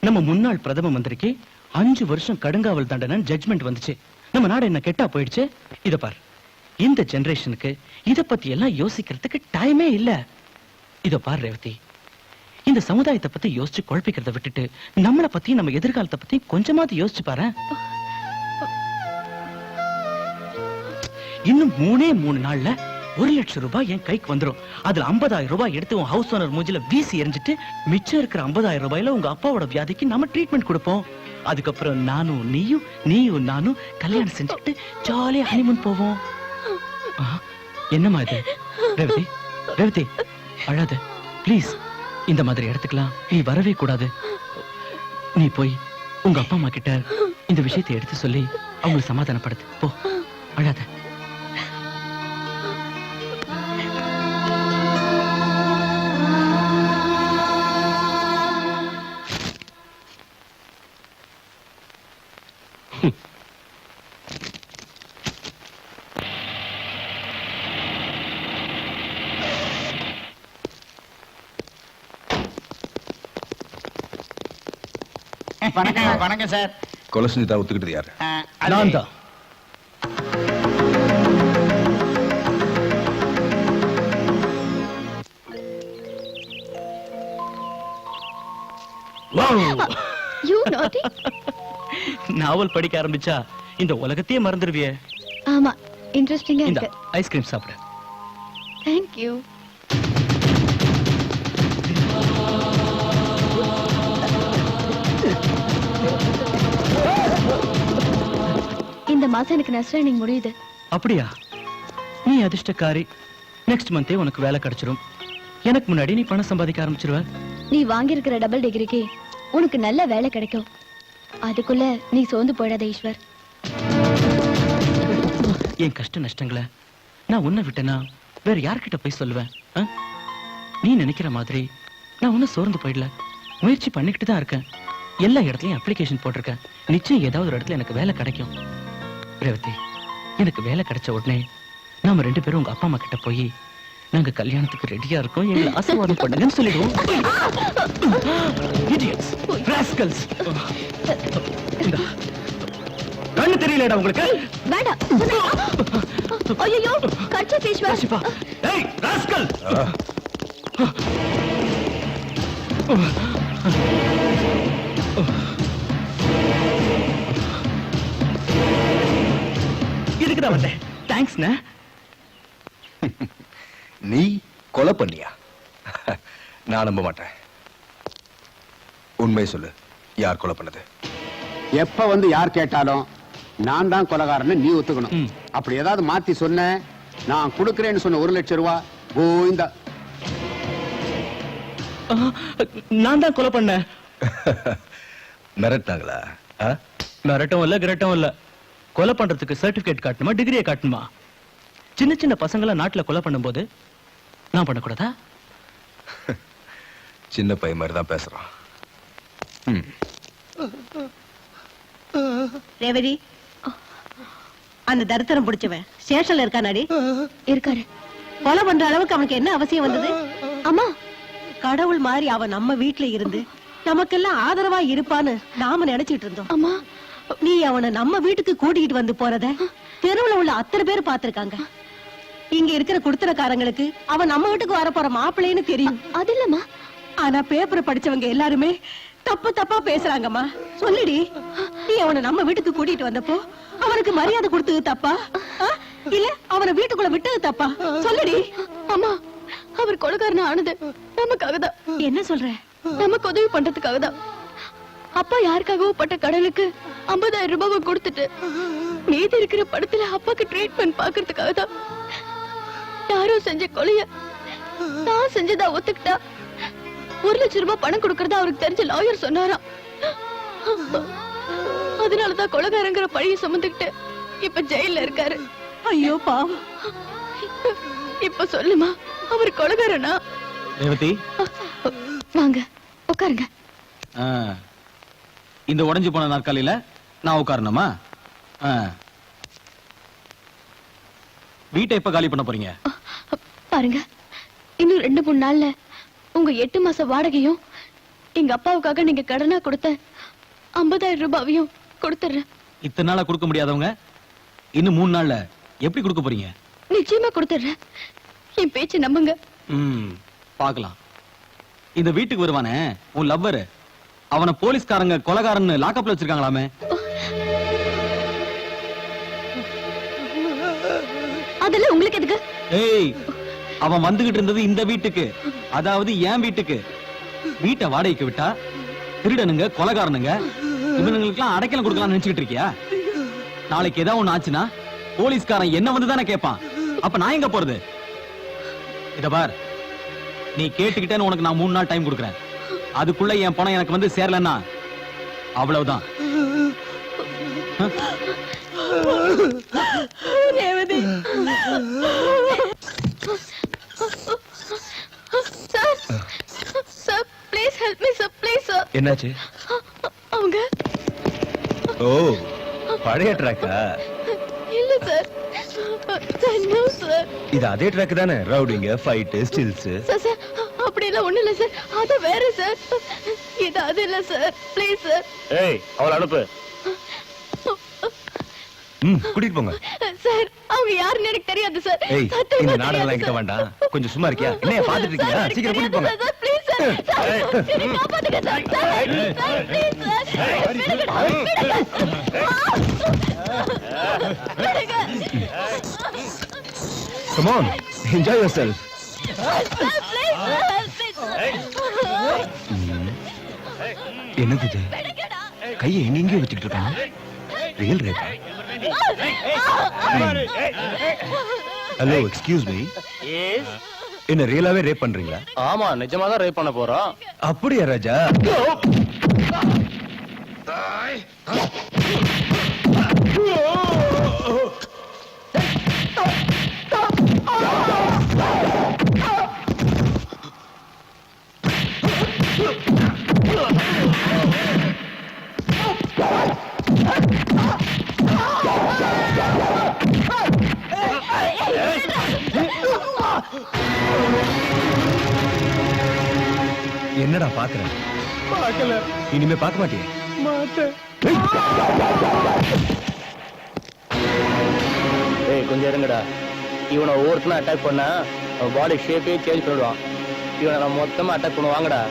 நம்ம முன்னாள் பிரதம மந்திரிக்கு 5 வருஷம் கடுங்காவல் தண்டனை ஜட்ஜ்மெண்ட் வந்துச்சு. நம்ம நாடு என்ன கெட்டா போயிடுச்சு. இத பார், இந்த ஜெனரேஷனுக்கு இத பத்தி எல்லாம் யோசிக்கிறதுக்கு டைமே இல்ல. இத பார் ரேவதி, இந்த சமுதாயத்தை பத்தி யோசிச்சு குழப்பிக்கிறத விட்டுட்டு நம்மளை பத்தி நம்ம எதிர்காலத்தை பத்தி கொஞ்சமாவது யோசிச்சு பாரு. இன்னும் 3 நாள்ல 1 லட்சம் ரூபாய் என் கைக்கு வந்துரும். அதுல 50,000 ரூபாய் எடுத்து உன் ஹவுஸ் ஓனர் மூஞ்சில வீசி எரிஞ்சிட்டு மிச்சம் இருக்கிற 50,000 ரூபாயில உங்க அப்பாவோட வியாதிக்கு நம்ம ட்ரீட்மெண்ட் கொடுப்போம். அதுக்கப்புறம் நானும் நீயும் நானும் கல்யாணம் செஞ்சுட்டு ஜாலியா ஹனிமூன் போவோம். என்னமா இது? ரேவதி, ரேவதி அழாத ப்ளீஸ். இந்த மாதிரி இடத்துக்குலாம் நீ வரவே கூடாது. நீ போய் உங்க அப்பா அம்மா கிட்ட இந்த விஷயத்தை எடுத்து சொல்லி அவங்களை சமாதானப்படுத்து போ, அழாத. வணக்கம் வணக்கம் சார். கொலை செஞ்சுட்டா ஒத்துக்கிட்டது யாரு? நான் தான். You naughty. நாவல் படிக்க ஆரம்பிச்சா இந்த உலகத்தையே மறந்துடுவியே. ஆமா, இன்ட்ரெஸ்டிங்கா இந்த இருக்கு. ஐஸ்கிரீம் சாப்பிடு. Thank you. இந்த மாசம் எனக்கு நஸ்ரானிங் முடியுது. அப்படியா? நீ அதிர்ஷ்டக்காரி. நெக்ஸ்ட் மந்தே உனக்கு வேலை கிடைச்சிரும். எனக்கு முன்னாடி நீ பணம் சம்பாதிக்க ஆரம்பிச்சிருவ. நீ வாங்கியிருக்கிற டபுள் டிகிரிக்கு உனக்கு நல்ல வேலை கிடைக்கும். அதுக்குள்ள நீ சோர்ந்து போயிடாத ஈஸ்வர். என் கஷ்ட நஷ்டங்களை நான் உன்னை விட்டேனா வேற யார்கிட்ட போய் சொல்லுவேன்? நீ நினைக்கிற மாதிரி நான் ஒன்னும் சோர்ந்து போயிடல. முயற்சி பண்ணிக்கிட்டு தான் இருக்கேன். எல்லா இடத்துலயும் அப்ளிகேஷன் போட்டிருக்கேன். நிச்சயம் ஏதாவது ஒரு இடத்துல எனக்கு வேலை கிடைக்கும். ரேவதி, எனக்கு வேலை கிடைச்ச உடனே நாம 2 பேரும் உங்க அப்பா அம்மா கிட்ட போய் நாங்க கல்யாணத்துக்கு ரெடியா இருக்கோம், எங்களை ஆசீர்வாதம் பண்ணுங்கன்னு சொல்லிடுவோம். Idiots, rascals. இந்தா. கண்ணு தெரியலடா உங்களுக்கு? வேண்டாம். ஐயோ, கர்ச்ச ஈஸ்வர். சிப்பா. ஏய், ராஸ்கல். இதுக்கு தான் வந்தேன். தேங்க்ஸ்ண்ணே. நீ கொலை பண்ணியா? நான் நம்ப மாட்டேன். உண்மை சொல்லு, யார் கொலை பண்ணது? எப்ப வந்து யார் கேட்டாலும் நான் தான் கொலைகாரன்னு நீ ஒத்துக்கணும். அப்படி ஏதாவது மாத்தி சொன்ன, நான் கொடுக்கிறேன்னு சொன்ன 1 லட்சம் ரூபாய் கோவிந்தா. நான் தான் கொலை பண்ணேன். மிரட்டினாங்களா? மிரட்டும் இல்ல, கிரட்டும் இல்ல. கொலை பண்றதுக்கு சர்டிபிகேட் காட்டணுமா, டிகிரியை காட்டணுமா? சின்ன சின்ன பசங்களை நாட்டுல கொலை பண்ணும்போது நான் பண்ணக்கூடாதா? சின்ன பையன் மாதிரி தான் பேசுறான். ரேவதி, அந்த தரித்திரம் பிடிச்சவன் ஸ்டேஷன்ல இருக்கானாடி? இருக்காரு. கொலை பண்ற அளவுக்கு அவனுக்கு என்ன அவசியம் வந்தது? அம்மா, கடவுள் மாதிரி அவன் நம்ம வீட்டுல இருந்து நமக்கெல்லாம் ஆதரவா இருப்பான்னு நாம நினைச்சிட்டு இருந்தோம். அம்மா, நீ அவனை நம்ம வீட்டுக்கு கூட்டிகிட்டு வந்து போறத தெருவுல உள்ள அத்தனை பேர் பாத்திருக்காங்க. இங்க இருக்கிற குடுத்தனக்காரங்களுக்கு அவன் நம்ம வீட்டுக்கு வர போற மாப்பிள்ளைன்னு தெரியும். அது இல்லம்மா. ஆனா பேப்பர் படிச்சவங்க எல்லாருமே தப்பு தப்பா பேசுறாங்கம்மா. சொல்லுடி, நீ அவனை நம்ம வீட்டுக்கு கூட்டிட்டு வந்தப்போ அவனுக்கு மரியாதை கொடுத்தது தப்பா, இல்ல அவனை வீட்டுக்குள்ள விட்டது தப்பா? சொல்லுடி. அம்மா, அவர் கொலைகாரன் ஆனது நமக்காக தான். என்ன சொல்ற? நமக்கு உதவி பண்றதுக்காக தான். அப்பா யாருக்காகவோ பட்ட கடனுக்கு 50,000 ரூபாவை கொடுத்துட்டு மீதி இருக்கிற படத்துல அப்பாக்கு ட்ரீட்மெண்ட் பாக்குறதுக்காக தான். யாரோ செஞ்ச கொலைய நான் செஞ்சதா ஒத்துக்கிட்டா 1 லட்சம் ரூபாய் பணம் கொடுக்கறதா அவருக்கு தெரிஞ்ச லாயர் சொன்னாராம். அதனாலதான் கொலைகாரங்கிற பழிய சுமந்துக்கிட்டு இப்ப ஜெயில இருக்காரு. ஐயோ பாவம். இப்ப சொல்லுமா, அவர் கொலைகாரனா? ரேவதி, வாங்க உட்காருங்க. இந்த உடைஞ்சு போன நாற்காலியில நான் உட்காரணுமா? வீட்டை எப்ப காலி பண்ண போறீங்க? பாருங்க, இன்னும் 2-3 நாள்ல உங்க 8 மாச வாடகையும் எங்க அப்பாவுக்காக நீங்க கடனா கொடுத்த 50,000 ரூபாவையும் கொடுத்துறேன். இத்தனை நாளா கொடுக்க முடியாதவங்க இன்னும் 3 நாள்ல எப்படி கொடுக்க போறீங்க? நிச்சயமா கொடுத்துறேன். என் பேச்சு நம்புங்க. பாக்கலாம். இந்த வீட்டுக்கு வருவானே உன் லவ்வர், அவனை போலீஸ்காரங்க கொலைகாரன்னு லாக்அப்ல வச்சிருக்காங்களாமே. அதெல்லாம் உங்களுக்கு எதுக்கு? ஏய், அவன் வந்துகிட்டு இருந்தது இந்த வீட்டுக்கு, அதாவது என் வீட்டுக்கு. வீட்டை வாடகைக்கு விட்டா திருடனுங்க, கொலைகாரனுங்க, இவனுங்களுக்கெல்லாம் அடைக்கலம் கொடுக்கலாம்னு நினைச்சுக்கிட்டு இருக்கியா? நாளைக்கு ஏதாவது ஒண்ணு ஆச்சுன்னா போலீஸ்காரன் என்ன வந்து தானே கேட்பான். அப்ப நான் எங்க போறது? இத பார், நீ கேட்டுக்கிட்டேன்னு உனக்கு நான் 3 நாள் டைம் கொடுக்குறேன். அதுக்குள்ள என் பணம் எனக்கு வந்து சேரலன்னா அவ்வளவுதான். Revathi sir sir please help me sir please sir என்னாச்சு? அவங்க ஓ பழைய ட்ராக்கா? இல்ல சார் நோ சார். இது அதே ட்ராக் தானே? ரவுடிங்க, ஃபைட், ஸ்டில்ஸ். சார் சார் அப்படி எல்லாம் ஒண்ணு இல்ல சார், அது வேற சார். இது அது இல்ல சார், ப்ளீஸ் சார். ஏய் அவளை அனுப்பு. கூட்டிட்டு போங்க. சார் அவங்க யாருன்னு எனக்கு தெரியாது சார். ஏய் இந்த நாடகம் எல்லாம் கிட்ட வேண்டாம், கொஞ்சம் சும்மா இருக்கியா? என்ன பாத்துட்டு இருக்கியா? சீக்கிரம் கூட்டிட்டு போங்க. Sir please sir. என்னை காப்பாத்துங்க sir. Sir please sir. Come on, enjoy yourself. என்னது இது? கையை எங்கெங்கேயோ வச்சுக்கிட்டு இருக்கான். Real rape. Hello excuse me. என்ன ரியலாவே ரேப் பண்றீங்களா? ஆமா, நிஜமா தான் ரேப் பண்ண போறோம். அப்படியா ராஜா? என்னடா பாக்குறேன்? பார்க்கல. இனிமே பார்க்க மாட்டியே? மாட்டேன். ஏய் கொஞ்சம் இருங்கடா. இவனை ஒவ்வொருத்தனா அட்டாக் பண்ணா அவன் பாடி ஷேப்பே சேஞ்ச் பண்ணிடுவான். இவனை நம்ம மொத்தமா அட்டாக் பண்ணுவாங்கடா.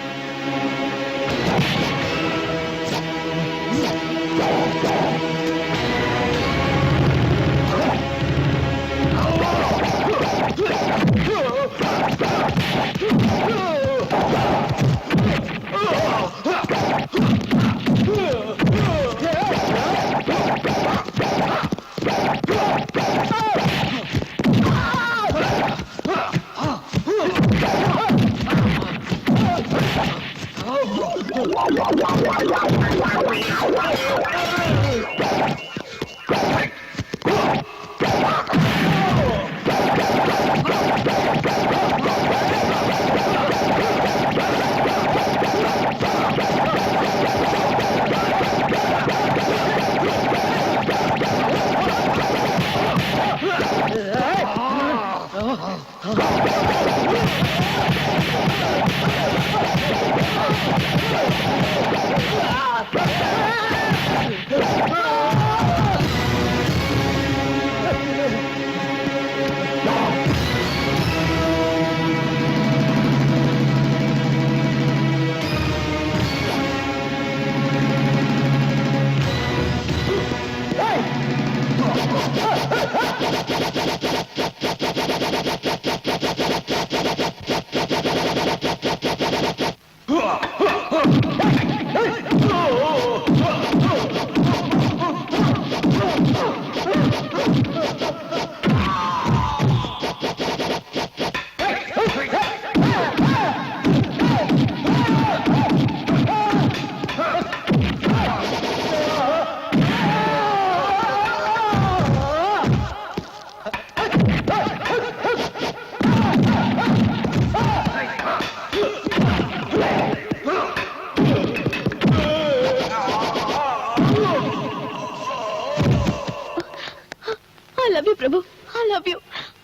Prabhu, I love you.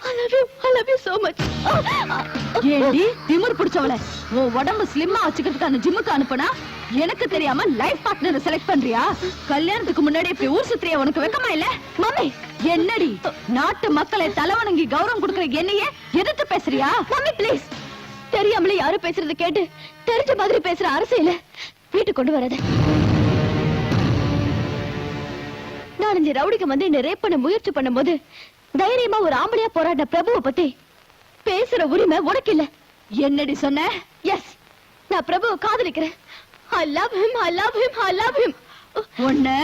I love you. I love you so much. ஏண்டி திமிர் பிடிச்சவளே, உன் உடம்பு ஸ்லிம்மா வச்சுக்கிறதுக்கான ஜிம்முக்கு அனுப்புனா எனக்கு தெரியாம லைஃப் பார்ட்னர் செலக்ட் பண்றியா? கல்யாணத்துக்கு முன்னாடி இப்படி ஊர் சுத்திரியா? உனக்கு வெக்கமா இல்ல? மம்மி என்னடி நாட்டு மக்களை தலைவணங்கி கௌரவம் கொடுக்கிற என்னையே எதிர்த்து பேசுறியா? மம்மி ப்ளீஸ், தெரியாமலே யாரும் பேசுறது கேட்டு தெரிஞ்ச மாதிரி பேசுற அரசியல வீட்டுக்கு கொண்டு வராத. நாலஞ்சு ரவுடிக்கு வந்து என்ன ரேப் பண்ண முயற்சி பண்ணும்போது தைரியமா ஒரு ஆம்பளையா போராடின பிரபுவை பத்தி பேசுற உரிமை உனக்கு இல்ல. என்னடி சொன்ன? எஸ், நான் பிரபுவை காதலிக்கிறேன். I love him, I love him, I love him. ஒண்ணு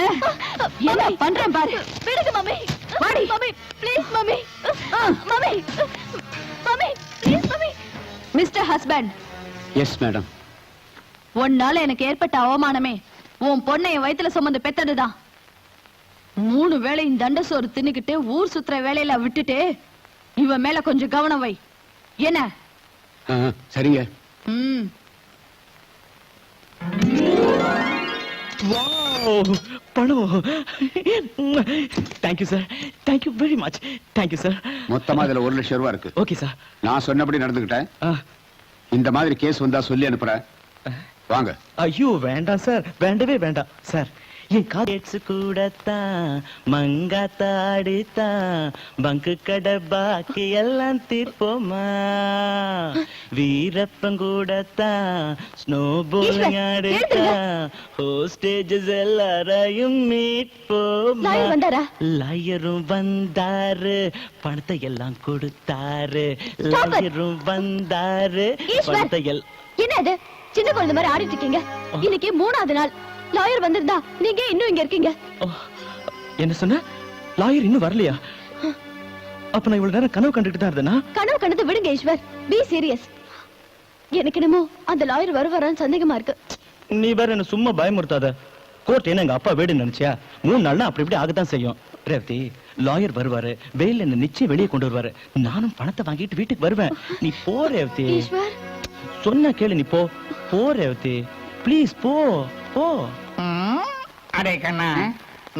என்ன பண்றேன் பாரு. விடுங்க mummy. Mummy please mummy. Mummy mummy please mummy. Mister husband. Yes madam. உன்னால எனக்கு ஏற்பட்ட அவமானமே உன் பொண்ணை என் வயித்துல சுமந்து பெத்ததுதான். 3 வேளையும் தண்ட சோறு தின்னுக்கிட்டு ஊர் சுத்துற வேலையில விட்டுட்டு இவன் மேல கொஞ்சம் கவனம் வை. என்ன? சரிங்க. பணம். Thank you sir, thank you very much. Thank you sir. மொத்தமா இதுல 1 லட்சம் ரூபாய் இருக்கு. Okay sir. நான் சொன்னபடி நடந்துக்கிட்டேன். இந்த மாதிரி கேஸ் வந்தா சொல்லி அனுப்புறேன். வாங்க. ஐயோ வேண்டாம் சார், வேண்டவே வேண்டாம் சார். என் காலேட்ஸ் கூடத்தான் மங்காத்தாடித்தான் பங்கு கடை பாக்கி எல்லாம் தீர்ப்போமா, வீரப்பன் கூடத்தான் ஸ்னோ போலிங் ஆடித்தான் ஹோஸ்டேஜஸ் எல்லாரையும் மீட் போமா. லாயரும் வந்தாரு, பணத்தை எல்லாம் கொடுத்தாரு. லாயரும் வந்தாரு, பணத்தை எல்லாம். என்ன சின்ன குழந்தை மாதிரி ஆடிட்டு இருக்கீங்க? இன்னைக்கு 3ஆவது நாள். லாயர் வந்திருந்தா நீங்க இன்னும் இங்க இருக்கீங்க. என்ன சொன்ன? லாயர் இன்னும் வரலையா? அப்ப நான் இவ்வளவு நேரம் கனவு கண்டுட்டு தான் இருந்தேனா? கனவு கண்டது விடுங்க ஈஸ்வர், பி சீரியஸ். எனக்கு என்னமோ அந்த லாயர் வருவாரான்னு சந்தேகமா இருக்கு. நீ வேற என்ன சும்மா பயமுறுத்தாத. கோர்ட் என்ன எங்க அப்பா வீடு நினைச்சியா? 3 நாள்னா அப்படி இப்படி ஆகத்தான் செய்யும். ரேவதி, லாயர் வருவாரு, வெயில என்ன நிச்சயம் வெளியே கொண்டு வருவாரு. நானும் பணத்தை வாங்கிட்டு வீட்டுக்கு வருவேன். நீ போ ரேவதி. சொன்ன கேளு, நீ போ. போ ரேவதி, ப்ளீஸ் போ போ. அடே கண்ணா,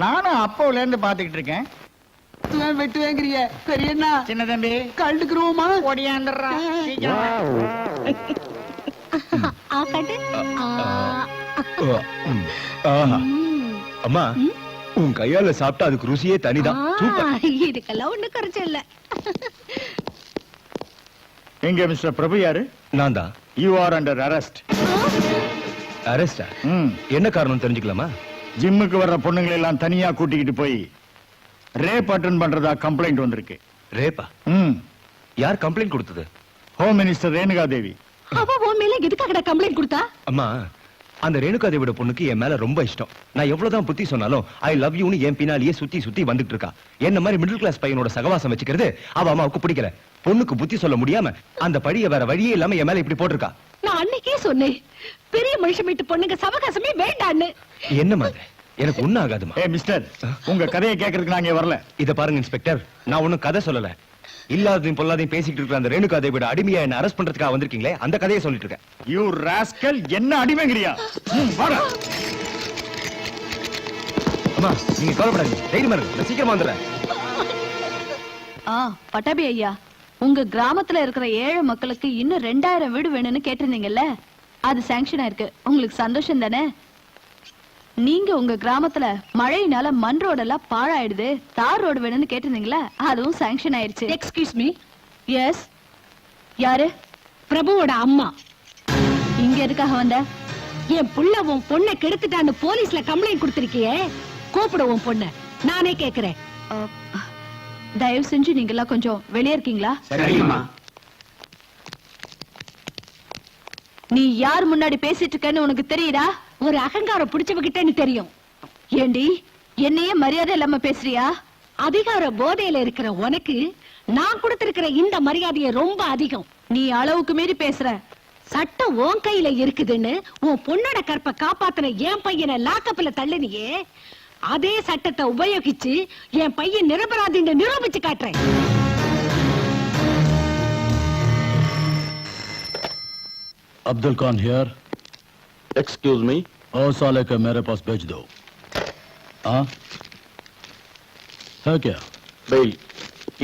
நானும் அப்போல இருந்து பாத்துக்கிட்டு இருக்கேன். வெட்டு வாங்குறிய பெரியண்ணா, சின்ன தம்பி கழுத்துக்குருவோமா? ஓடியாந்துடுறா. அம்மா, உன் கையால சாப்பிட்டா அதுக்கு ருசியே தனிதான். இதுக்கெல்லாம் ஒண்ணு குறைச்ச இல்ல. எங்க மிஸ்டர் பிரபு யாரு? நான் தான். You are under arrest. அரெஸ்டா? என்ன காரணம் தெரிஞ்சுக்கலாமா? ஜிம்முக்கு வர்ற பொண்ணுங்களை எல்லாம் தனியா கூட்டிக்கிட்டு போய் ரேப் அட்டெண்ட் பண்றதா கம்ப்ளைண்ட் வந்திருக்கு. ரேப்பா? யார் கம்ப்ளைண்ட் கொடுத்தது? ஹோம் மினிஸ்டர் ரேணுகா தேவி. அவ உன் மேல எதுக்காக கம்ப்ளைண்ட் கொடுத்தா? அம்மா, அந்த ரேணுகா தேவியோட பொண்ணுக்கு என் மேல ரொம்ப இஷ்டம். நான் எவ்வளவுதான் புத்தி சொன்னாலும் ஐ லவ் யூன்னு என் பின்னாலேயே சுத்தி சுத்தி வந்துட்டு இருக்கா. என்ன மாதிரி மிடில் கிளாஸ் பையனோட சகவாசம் வச்சுக்கிறது அவ அம்மாவுக்கு பிடிக்கல. பொண்ணுக்கு புத்தி சொல்ல முடியாம அந்த பழிய வேற வழியே இல்லாம என் மேல இப்படி போட்டிருக்கா. நான் அன்னைக்கே சொன்னேன், பெரிய மனுஷன் வீட்டு பொண்ணுங்க சவகாசமே வேண்டான்னு. என்ன மாதிரி? எனக்கு ஒண்ணும் ஆகாதுமா. ஏ மிஸ்டர், உங்க கதையை கேட்கறதுக்கு நாங்க வரல. இத பாருங்க இன்ஸ்பெக்டர், நான் ஒண்ணும் கதை சொல்லல. இல்லாதையும் பொல்லாதையும் பேசிட்டு இருக்கிற அந்த ரேணுகா தேவியோட அடிமையா என்ன அரெஸ்ட் பண்றதுக்காக வந்திருக்கீங்களே, அந்த கதையை சொல்லிட்டு இருக்கேன். யூ ராஸ்கல், என்ன அடிமைங்கிறியா? வாடா. அம்மா, நீங்க கவலைப்படாதீங்க, தைரியமா இருங்க, நான் சீக்கிரமா வந்துடுறேன். பட்டாபி ஐயா, உங்க கிராமத்துல இருக்கிற ஏழை மக்களுக்கு இன்னும் 2000 வீடு வேணும்னு கேட்டிருந்தீங்கல்ல, அது சாங்ஷன் ஆயிருக்கு. உங்களுக்கு சந்தோஷம் தானே? நீங்க உங்க கிராமத்துல மழையினால மண் ரோடெல்லாம் பாழாயிடுது, தார் ரோடு வேணும்னு கேட்டிருந்தீங்களா, அதுவும் சாங்ஷன் ஆயிடுச்சு. Excuse me. எஸ். யாரு? பிரபுவோட அம்மா. இங்க எதுக்காக வந்த? என் புள்ள உன் பொண்ணை கெடுத்துட்டான்னு போலீஸ்ல கம்ப்ளைண்ட் கொடுத்திருக்கியே, கூப்பிடு உன் பொண்ண. நானே கேக்குறேன். தயவு செஞ்சு நீங்க எல்லாம் கொஞ்சம் வெளியே இருக்கீங்களா? நீ யார் முன்னாடி பேசிட்டு இருக்கன்னு உனக்கு தெரியுதா? ஒரு அகங்காரம் பிடிச்சவகிட்டேன்னு தெரியும். ஏண்டி, என்னையே மரியாதை இல்லாம பேசுறியா? அதிகார போதையில இருக்கிற உனக்கு நான் கொடுத்திருக்கிற இந்த மரியாதையை ரொம்ப அதிகம். நீ அளவுக்கு மீறி பேசுற. சட்டம் உன் கையில இருக்குதுன்னு உன் பொண்ணோட கற்பை காப்பாத்தின என் பையனை லாக்கப்ல தள்ளுனியே, அதே சட்டத்தை உபயோகிச்சு என் பையன் நிரபராதின்னு நிரூபிச்சு காட்டுறேன். Abdul Khan here. Excuse me. और साले का मेरे पास भेज दो. हाँ है क्या? பெயில்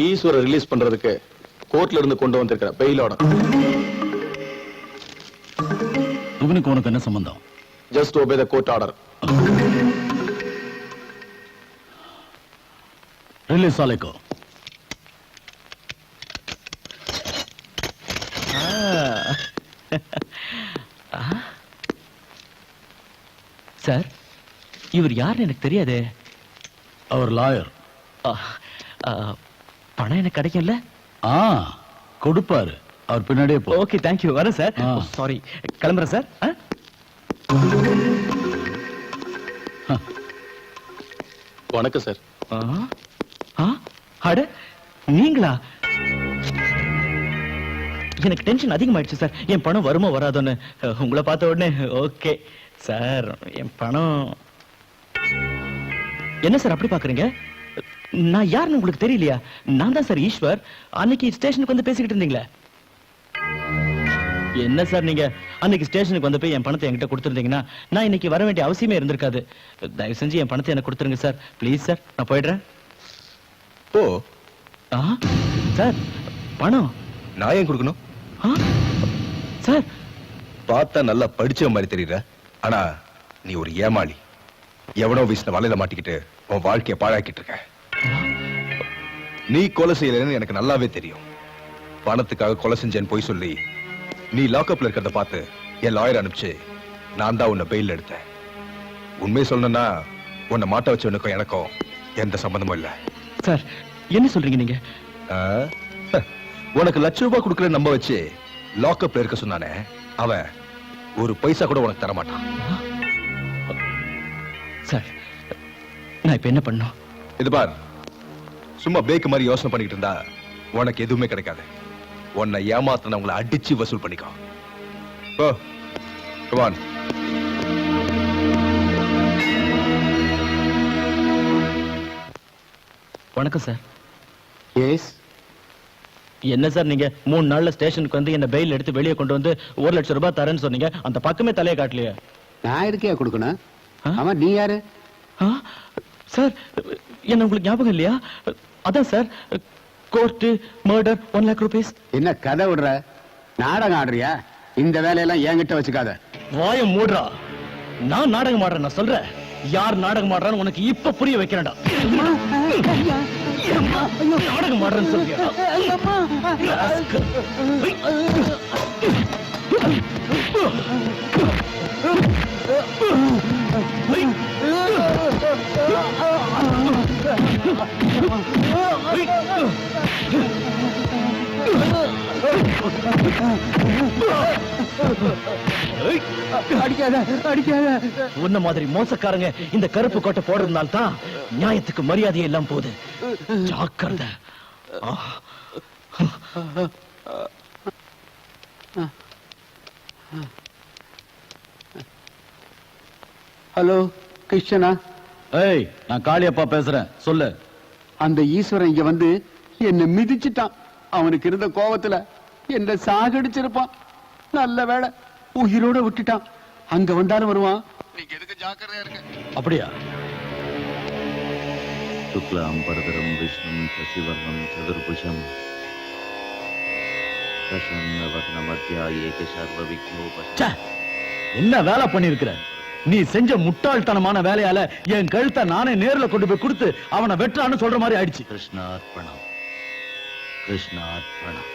ஈஸ்வர ரிலீஸ் பண்றதுக்கு கோர்ட்ல இருந்து கொண்டு வந்திருக்கிற பெயில் ஆர்டர். तुमने कौन करना संबंध? Just obey the court order. Release साले को. சார், இவர் யாருன்னு எனக்கு தெரியாதே. அவர் லாயர். பணம் எனக்கு கிடைக்கும்ல? கொடுப்பாரு, அவர் பின்னாடியே போ. Okay, thank you. வரேன் சார். சாரி, கிளம்புறேன் சார். வணக்கம் சார். அட, நீங்களா? எனக்கு டென்ஷன் அதிகமாயிடுச்சு சார். என் பணம் வருமோ வராதோன்னு உங்களை பார்த்த உடனே. ஓகே சார், என் பணம் என்ன சார் அப்படி பாக்குறீங்க? நான் யாருன்னு உங்களுக்கு தெரியலையா? நான் தான் சார் ஈஸ்வர். அன்னைக்கு ஸ்டேஷனுக்கு வந்து பேசிக்கிட்டு இருந்தீங்களே. என்ன சார் நீங்க அன்னைக்கு ஸ்டேஷனுக்கு வந்து போய் என் பணத்தை என்கிட்ட கொடுத்துருந்தீங்கன்னா நான் இன்னைக்கு வர வேண்டிய அவசியமே இருந்திருக்காது. தயவு செஞ்சு என் பணத்தை எனக்கு கொடுத்துருங்க சார். ப்ளீஸ் சார், நான் போயிடுறேன். ஓ சார், பணம் நான் ஏன் கொடுக்கணும்? சார், பார்த்தா நல்லா படிச்ச மாதிரி தெரியற, ஆனா நீ ஒரு ஏமாளி. எவனோ வீசின வலையில மாட்டிக்கிட்டு உன் வாழ்க்கைய பாழாக்கிட்டு இருக்க. நீ கொலை செய்யலன்னு எனக்கு நல்லாவே தெரியும். பணத்துக்காக கொலை செஞ்சேன்னு போய் சொல்லி நீ லாக்அப்ல இருக்கிறத பார்த்து என் லாயர் அனுப்பிச்சு நான் தான் உன்னை பெயில் எடுத்தேன். உண்மையை சொல்லணும்னா உன்னை மாட்ட வச்சவனுக்கும் எனக்கும் எந்த சம்பந்தமும் இல்ல. சார், என்ன சொல்றீங்க நீங்க? உனக்கு ₹1,00,000 கொடுக்கற நம்ப வச்சு லாக்அப்ல இருக்க சொன்னானே, அவன் ஒரு பைசா கூட உனக்கு தர மாட்டான். சார், நான் இப்ப என்ன பண்ணணும்? இது பார், சும்மா பேக்கு மாதிரி யோசனை பண்ணிட்டு இருந்தா உனக்கு எதுவுமே கிடைக்காது. உன்னை ஏமாத்தினவங்களை அடிச்சு வசூல் பண்ணிக்கோ. ஓ, come on. வணக்கம் சார். எஸ். என்ன சார் நீங்க 3 நாள்ல ஸ்டேஷனுக்கு வந்து என்ன பெயில் எடுத்து வெளியே கொண்டு வந்து ₹1,00,000 தரேன்னு சொன்னீங்க. அந்த பக்கமே தலையை காட்டலையே. நான் இருக்கே கொடுக்கணும். ஆமா, நீ யாரு? சார், என்ன உங்களுக்கு ஞாபகம் இல்லையா? அதான் சார், கோர்ட்டு மர்டர் ₹1,00,000. என்ன கதை விடுற? நாடகம் ஆடுறியா? இந்த வேலையெல்லாம் என்கிட்ட வச்சுக்காத. வாயம் மூடுறா. நான் நாடகம் ஆடுறேன். நான் சொல்றேன், யார் நாடகம் ஆடுறான்னு உனக்கு இப்ப புரிய வைக்கிறேன்டா. நாடகம் ஆடுறேன்னு சொல்றியா? அடிக்காத, அடிக்காத. உன்ன மாதிரி மோசக்காரங்க இந்த கருப்பு கோட்டை போடுறதுனால தான் நியாயத்துக்கு மரியாதை எல்லாம் போகுது. ஜாக்கிரதை. ஹலோ, கிருஷ்ணனா? ஏய், நான் காளியப்பா பேசுறேன். சொல்லு. அந்த ஈஸ்வரன் இங்க வந்து என்ன மிதிச்சிட்டான். அவனுக்கு இருந்த கோவத்துல என்ன சாகடிச்சிருப்பான். நல்ல வேளை உயிரோட விட்டுட்டான். அங்க வந்தாலும் வருவான். நீங்க எதுக்கு ஜாக்கிரதையா இருக்க? அப்படியா? சுக்லாம் பரதரம் விஷ்ணும் சசிவர்ணம் சதுர்புஜம் என்ன வேலை பண்ணிருக்கிற நீ? செஞ்ச முட்டாள்தனமான வேலையால என் கழுத்தை நானே நேர்ல கொண்டு போய் கொடுத்து அவனை வெற்றான்னு சொல்ற மாதிரி ஆயிடுச்சு. கிருஷ்ணார்ப்பணம், கிருஷ்ணார்ப்பணம்.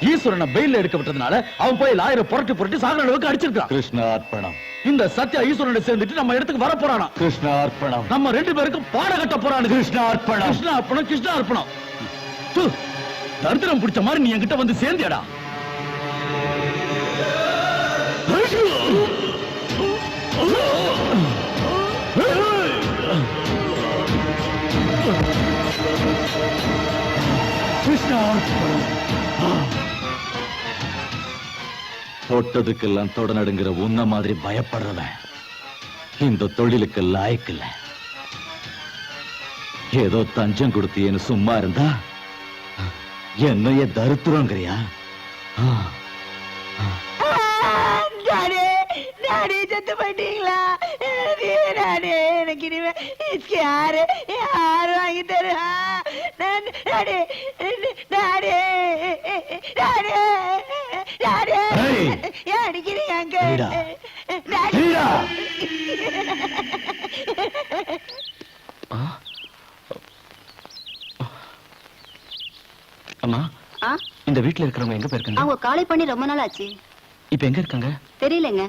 ஈஸ்வரனை பெயில எடுக்க விட்டதுனால அவன் போய் லாயரை புரட்டி புரட்டி சாகர அளவுக்கு அடிச்சிருக்கான். கிருஷ்ணார்ப்பணம். இந்த சத்யா ஈஸ்வரனை சேர்ந்துட்டு நம்ம இடத்துக்கு வர போறானா? கிருஷ்ணார்ப்பணம். நம்ம 2 பேருக்கும் பாட கட்ட போறானு. கிருஷ்ணார்ப்பணம், கிருஷ்ணார்ப்பணம், கிருஷ்ணார்ப்பணம். தரித்திரம் பிடிச்ச மாதிரி நீ என்கிட்ட வந்து சேர்ந்தியடா. தொட்டதுக்கெல்லாம் தொட நடுங்கிற உன்ன மாதிரி பயப்படுறவன் இந்த தொழிலுக்கு லாய்க்கு இல்ல. ஏதோ தஞ்சம் கொடுத்தியேன்னு சும்மா இருந்தா என்னைய தரித்திரங்கிறியா? டாடி, செத்து போயிட்டீங்களா? எனக்கு இனிமே யாரு வாங்கி தருவா? டாடி, டாடி, டாடி, டாடி, ஏன் அடிக்கிறீங்க அங்க? அம்மா, இந்த வீட்டுல இருக்கிறவங்க எங்க போயிருக்காங்க? அவங்க காலை பண்ணி ரொம்ப நாள் ஆச்சு. இப்ப எங்க இருக்காங்க? தெரியலங்க.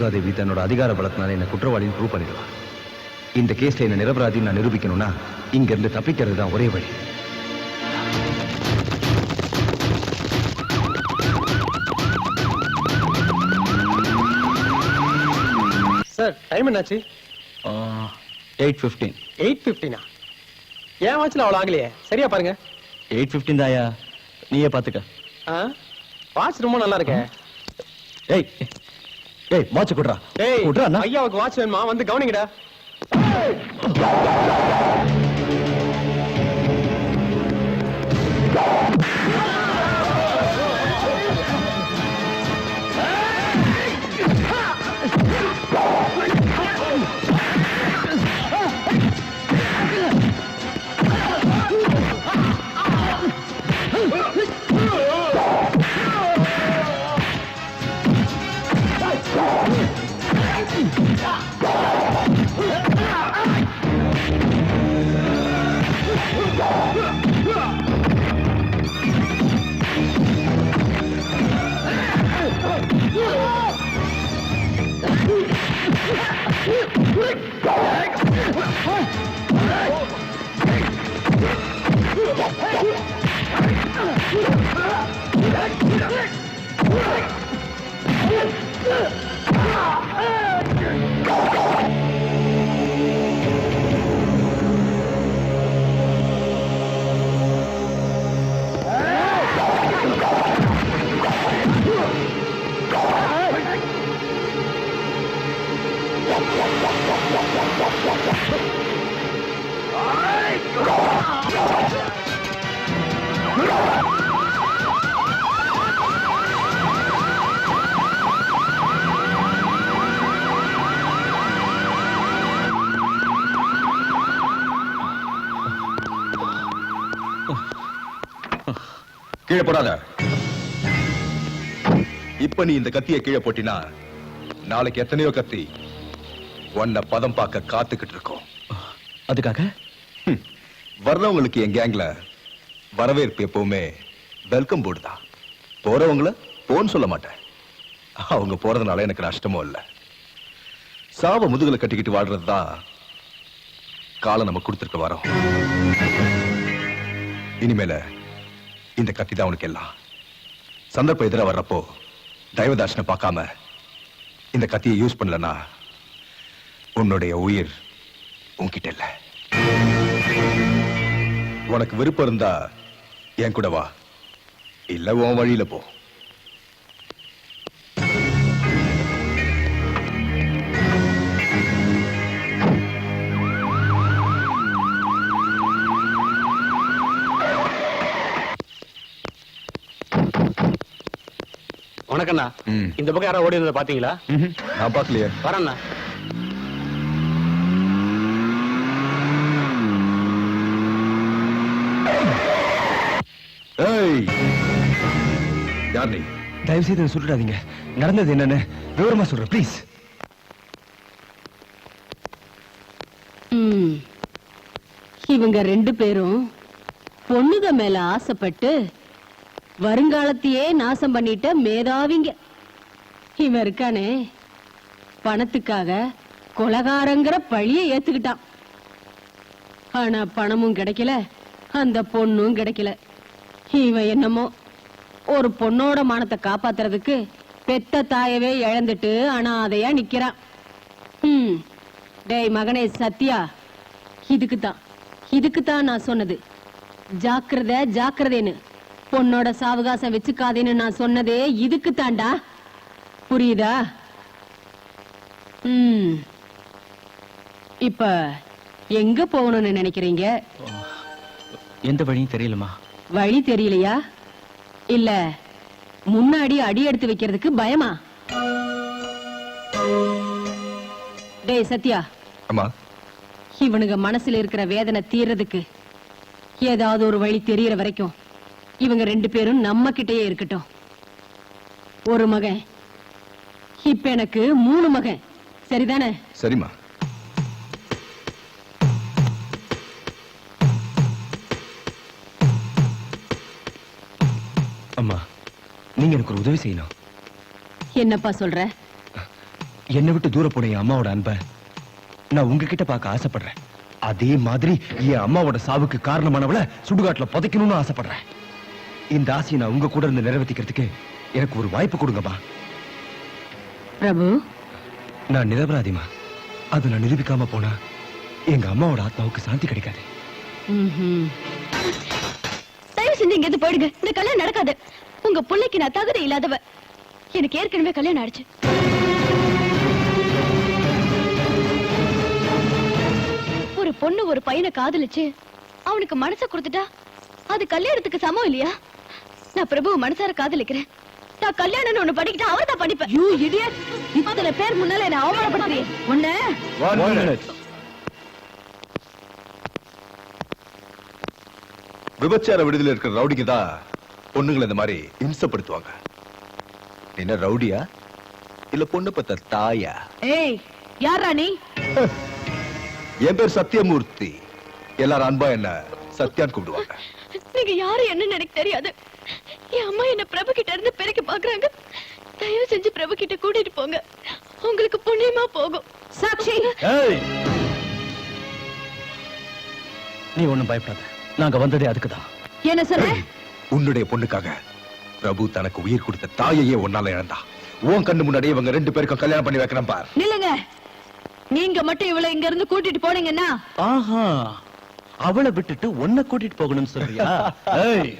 ரேணுகாதேவி தன்னோட அதிகார பலத்தினால என்ன குற்றவாளின்னு ப்ரூவ் பண்ணிடலாம். இந்த கேஸ்ல என்ன நிரபராதின்னு நான் நிரூபிக்கணும்னா இங்க இருந்து தப்பிக்கிறது தான் ஒரே வழி. சார் டைம் என்னாச்சு? 8:15. 8:15. ஏன் வாட்ச்ல அவ்வளவு ஆகலையே? சரியா பாருங்க. 8:15 தாயா, நீயே பாத்துக்க. வாட்ச் ரொம்ப நல்லா இருக்கே. ஏய் ஏய், வாட்ச் குடுறா. ஏய் குடுறா அண்ணா. ஐயாவுக்கு வாட்ச் வேணுமா? வந்து கவனிங்கடா. கீழே போடாத. இப்ப நீ இந்த கத்தியை கீழே போட்டினா நாளைக்கு எத்தனையோ கத்தி உன்னை பதம் பார்க்க காத்துக்கிட்டு இருக்கோம். அதுக்காக வர்றவங்களுக்கு என் கேங்ல வரவேற்பு எப்பவுமே வெல்கம் போர்டு தான். போறவங்கள போன்னு சொல்ல மாட்டேன். அவங்க போறதுனால எனக்கு நஷ்டமும் இல்ல. சாவ முதுகுல கட்டிக்கிட்டு வாழ்றதுதான் காலம் நம்ம கொடுத்துருக்க வரோம். இனிமேல இந்த கத்தி தான் உனக்கு எல்லாம். சந்தர்ப்பம் எதிராக வர்றப்போ தயவதாசனை பார்க்காம இந்த கத்தியை யூஸ் பண்ணலனா உன்னுடைய உயிர் உன்கிட்ட இல்ல. உனக்கு விருப்பம் இருந்தா என் கூட வா, இல்ல உன் வழியில போ. வணக்கண்ணா. இந்த பக்கம் யாரோ ஓடி இருந்ததை பாத்தீங்களா? நான் பாக்கலையே. வரேண்ணா. ஏய், யார் நீ? தயவு செய்து சுட்டுடாதீங்க. நடந்தது என்னன்னு விவரமா சொல்ற ப்ளீஸ். இவங்க 2 பேரும் பொண்ணுக மேல ஆசைப்பட்டு வருங்காலத்தையே நாசம் பண்ணிட்ட மேதாவிங்க. இவன் இருக்கானே, பணத்துக்காக கொலகாரங்கிற பழிய ஏத்துக்கிட்டான். ஆனா பணமும் கிடைக்கல, அந்த பொண்ணும் கிடைக்கல. இவன் என்னமோ ஒரு பொண்ணோட மானத்தை காப்பாத்துறதுக்கு பெத்த தாயவே இழந்துட்டு அனாதையா நிக்கிறான். டேய் மகனே சத்யா, இதுக்குத்தான் நான் சொன்னது ஜாக்கிரதை ஜாக்கிரதைன்னு. பொண்ணோட சாவகாசம் வச்சுக்காதேன்னு நான் சொன்னதே இதுக்கு தாண்டா. புரியுதா? இப்ப எங்க போகணும்னு நினைக்கிறீங்க? எந்த வழியும் தெரியலமா. வழி தெரியலையா? இல்ல முன்னாடி அடி எடுத்து வைக்கிறதுக்கு பயமா? டேய் சத்யா, அம்மா, இவனுங்க மனசுல இருக்கிற வேதனை தீர்றதுக்கு ஏதாவது ஒரு வழி தெரியற வரைக்கும் இவங்க 2 பேரும் நம்ம கிட்டயே இருக்கட்டும். ஒரு மகன், இப்ப எனக்கு 3 மகன். சரிதானே? சரிம்மா. அம்மா, நீங்க எனக்கு ஒரு உதவி செய்யணும். என்னப்பா சொல்ற? என்னை விட்டு தூர போன என் அம்மாவோட அன்பை நான் உங்ககிட்ட பார்க்க ஆசைப்படுறேன். அதே மாதிரி என் அம்மாவோட சாவுக்கு காரணமானவள சுடுகாட்டுல புதைக்கணும்னு ஆசைப்படுறேன். இந்த ஆசையை நான் உங்க கூட இருந்து நிறைவேற்றிக்கிறதுக்கு எனக்கு ஒரு வாய்ப்பு கொடுங்கம்மா. பிரபு, நான் நிரபராதிமா. அது நான் நிரூபிக்காம போனா எங்க அம்மாவோட ஆத்மாவுக்கு சாந்தி கிடைக்காது. தயவு செஞ்சு இங்க இருந்து போயிடுங்க. இந்த கல்யாணம் நடக்காது. உங்க பிள்ளைக்கு நான் தகுதி இல்லாதவ. எனக்கு ஏற்கனவே கல்யாணம் ஆயிடுச்சு. ஒரு பொண்ணு ஒரு பையனை காதலிச்சு அவனுக்கு மனசை கொடுத்துட்டா அது கல்யாணத்துக்கு சமம் இல்லையா? நான் பிரபுவை மனசார காதலிக்கிறேன். நான் கல்யாணம்னு ஒண்ணு படிக்கிட்டா அவர் தான் படிப்பேன். You idiot! இத்தனை பேர் முன்னால என்ன அவமானப்படுத்துறீங்க. ஒண்ணு விபச்சார விடுதலை இருக்கிற ரவுடிக்கு தான் பொண்ணுங்களை இந்த மாதிரி இம்சப்படுத்துவாங்க. என்ன ரவுடியா இல்ல பொண்ணு பத்த தாயா? ஏய், யாரா நீ? என் பேர் சத்யமூர்த்தி. எல்லாரும் அன்பா என்ன சத்யான்னு கூப்பிடுவாங்க. நீங்க யாரு என்னன்னு எனக்கு தெரியாது. என் அம்மா என்ன பிரபு கிட்ட இருந்து பிறகு பாக்குறாங்க. தயவு செஞ்சு பிரபு கிட்ட கூட்டிட்டு போங்க. உங்களுக்கு புண்ணியமா போகும். சாக்ஷி, நீ ஒண்ணும் பயப்படாத. நாங்க வந்ததே அதுக்குதான். என்ன சொல்ற? உன்னுடைய பொண்ணுக்காக பிரபு தனக்கு உயிர் கொடுத்த தாயையே உன்னால இழந்தா. உன் கண்ணு முன்னாடி இவங்க 2 பேருக்கும் கல்யாணம் பண்ணி வைக்கிறேன் பார். நில்லுங்க. நீங்க மட்டும் இவளை இங்க இருந்து கூட்டிட்டு போனீங்கன்னா ஆஹா, அவளை விட்டுட்டு உன்னை கூட்டிட்டு போகணும்னு சொல்றியா? ஏய்,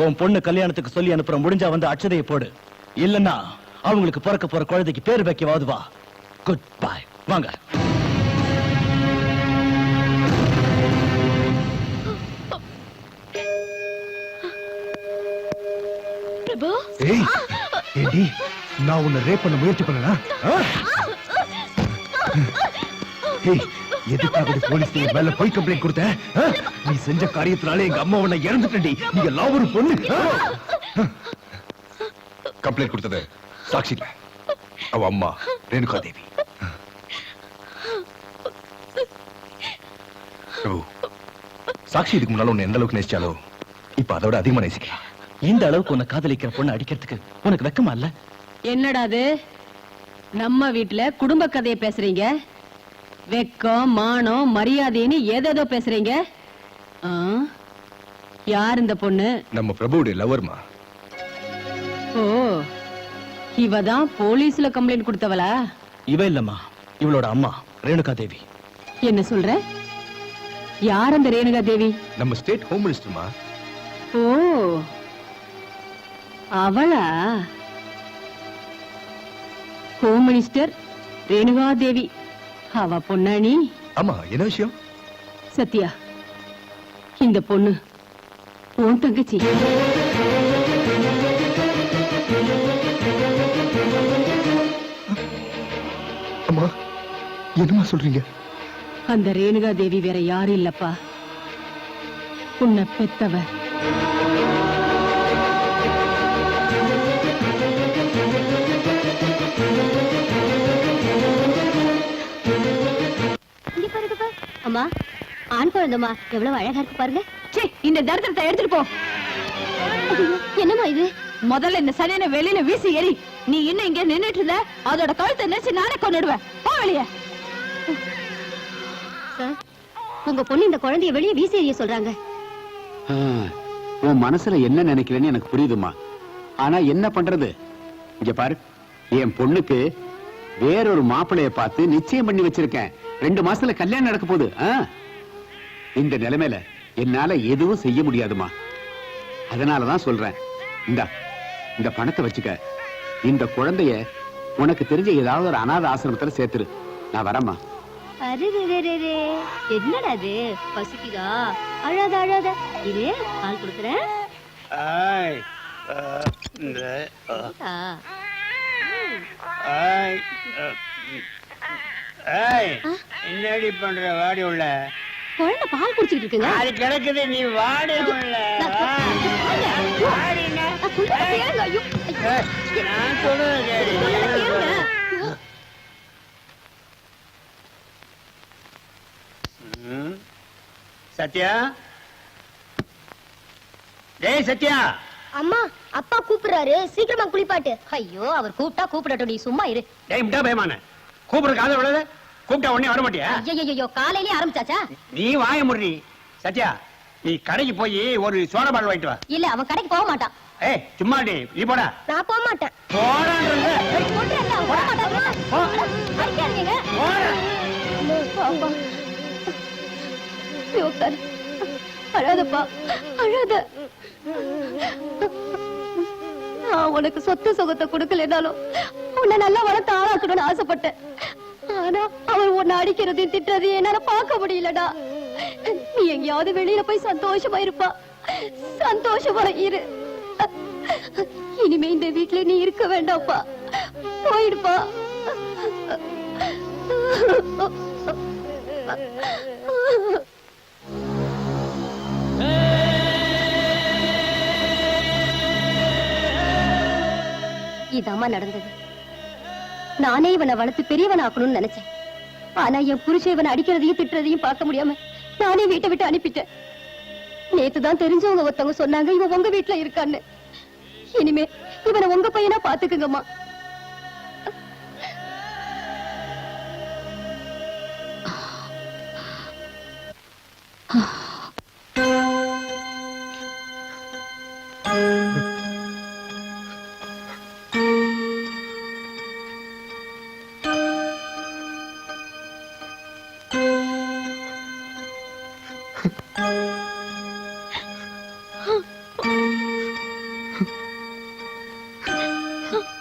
உன் பொண்ணு கல்யாணத்துக்கு சொல்லி அனுப்புற. முடிஞ்சா வந்து அட்சதையை போடு. இல்லன்னா அவங்களுக்கு பிறக்க போற குழந்தைக்கு பேர் வைக்கவாது வா. Good bye. வாங்க. பிரபு, ஏய், ஏண்டி நான் உன்னை ரேப் பண்ண முயற்சி பண்ணனா? ஏய், எதுக்காக போலீஸ் மேல போய் கம்ப்ளைண்ட் கொடுத்த? நீ செஞ்ச காரியத்தினால எங்க அம்மா உன்னை இறந்துட்டடி. நீ எல்லாம் ஒரு பொண்ணு. கம்ப்ளைண்ட் கொடுத்தது சாட்சி இல்ல, அவ அம்மா ரேணுகா தேவி. பிரபு, சாட்சி இதுக்கு முன்னால உன்னை எந்த அளவுக்கு நேசிச்சாலோ இப்ப அதோட அதிகமா நேசிக்கலாம். இந்த அளவுக்கு உன்னை காதலிக்கிற பொண்ணு அடிக்கிறதுக்கு உனக்கு வெக்கமா இல்ல? என்னடா அது? நம்ம வீட்டுல குடும்ப கதையை பேசுறீங்க. வெக்கம், மானம், மரியாதைன்னு ஏதேதோ பேசுறீங்க. யார் இந்த பொண்ணு? நம்ம பிரபுவுடைய லவர்மா. ஓ, இவதான் போலீஸ்ல கம்ப்ளைண்ட் கொடுத்தவளா? இவ இல்லம்மா, இவளோட அம்மா ரேணுகா தேவி. என்ன சொல்ற? யார் அந்த ரேணுகா தேவி? நம்ம ஸ்டேட் ஹோம் மினிஸ்டர்மா. ஓ, அவளா? ஹோம் மினிஸ்டர் ரேணுகா தேவி. அவ பொண்ணாணி? ஆமா, என்ன விஷயம்? சத்யா, இந்த பொண்ணு உன் தங்கச்சி. அம்மா, என்னமா சொல்றீங்க? அந்த ரேணுகா தேவி வேற யாரும் இல்லப்பா, உன்னை பெத்தவ. அம்மா, ஆண் குழந்தைமா எவ்வளவு அழகா இருக்கு பாருங்க. இந்த தரித்திரத்தை எடுத்துட்டு போ. என்னம்மா இது? முதல்ல இந்த சனியனை வெளியில வீசி எறி. நீ இன்னும் இங்க நின்னுட்டு இருந்த, அதோட கழுத்தை நினைச்சு நானே கொன்னுடுவேன். போ வெளியே. சார், உங்க பொண்ணு இந்த குழந்தைய வெளியே வீசி எறிய சொல்றாங்க. உன் மனசுல என்ன நினைக்கிறேன்னு எனக்கு புரியுதுமா. ஆனா என்ன பண்றது? இங்க பாரு, என் பொண்ணுக்கு வேறொரு மாப்பிளைய பார்த்து நிச்சயம் பண்ணி வச்சிருக்கேன். 2 மாசத்துல கல்யாணம் நடக்க போகுது. இந்த நிலைமையில என்னால எதுவும் செய்ய முடியாதுமா. அதனாலதான் சொல்றேன், இந்த பணத்தை வச்சுக்க. இந்த குழந்தைய உனக்கு தெரிஞ்ச ஏதாவது ஒரு அநாத ஆசிரமத்துல சேர்த்துரு. நான் வரேம்மா. என்னடா அது? பசிக்குதா? அழாத அழாத. இது பால் கொடுக்குறேன். என்னடி பண்ற? வாடி உள்ள குழந்தை பால் குடிச்சிட்டு இருக்குங்க. அது கிடக்குது, நீ வாடி உள்ள. நான் சொல்லுவேன். சத்யா, டேய் சத்யா. அம்மா, அப்பா அப்பா கூப்பிடுறாரு, சீக்கிரமா குளிப்பாட்டு. ஐயோ, அவர் கூப்பிட்டா கூப்பிடட்டும், நீ சும்மா இரு. டேய் முட்டா பயமான கூப்பிடுற காதை விடாத. கூப்பிட்டா உடனே வர மாட்டியா? ஐயோ, காலையிலே ஆரம்பிச்சாச்சா? நீ வாய முடி. சத்யா, நீ கடைக்கு போய் ஒரு சோடா பாட்டில் வாங்கிட்டு வா. இல்ல, அவன் கடைக்கு போக மாட்டான். ஏய் சும்மா டி, நீ போடா. நான் போக மாட்டேன். போடான்றல. சொல்றேன்ல, அவன் போக மாட்டான். அடிக்காதீங்க. பாப்பா, நீ உட்காரு. அழாதப்பா, அழாத. நான் உனக்கு சொத்து சுகத்தை கொடுக்கலனாலும் உன்னை நல்லா வளர்த்து ஆளாக்கணும்னு ஆசைப்பட்டேன். ஆனா அவர் உன்னை அடிக்கிறதையும் திட்டுறதையும் என்னால பார்க்க முடியலடா. நீ எங்கேயாவது வெளியில போய் சந்தோஷமா இருப்பா. சந்தோஷமா இரு. இனிமே இந்த வீட்டுல நீ இருக்க வேண்டாம்ப்பா. போயிடுப்பா. இதாம்மா நடந்தது. நானே இவனை வளர்த்து பெரியவன் ஆக்கணும்னு நினைச்சேன். ஆனா என் புருஷன் இவனை அடிக்கிறதையும் திட்டுறதையும் பார்க்க முடியாம நானே வீட்டை விட்டு அனுப்பிட்டேன். நேத்துதான் தெரிஞ்சவங்க ஒருத்தவங்க சொன்னாங்க இவன் உங்க வீட்டுல இருக்கான்னு. இனிமே இவனை உங்க பையனா பாத்துக்குங்கம்மா.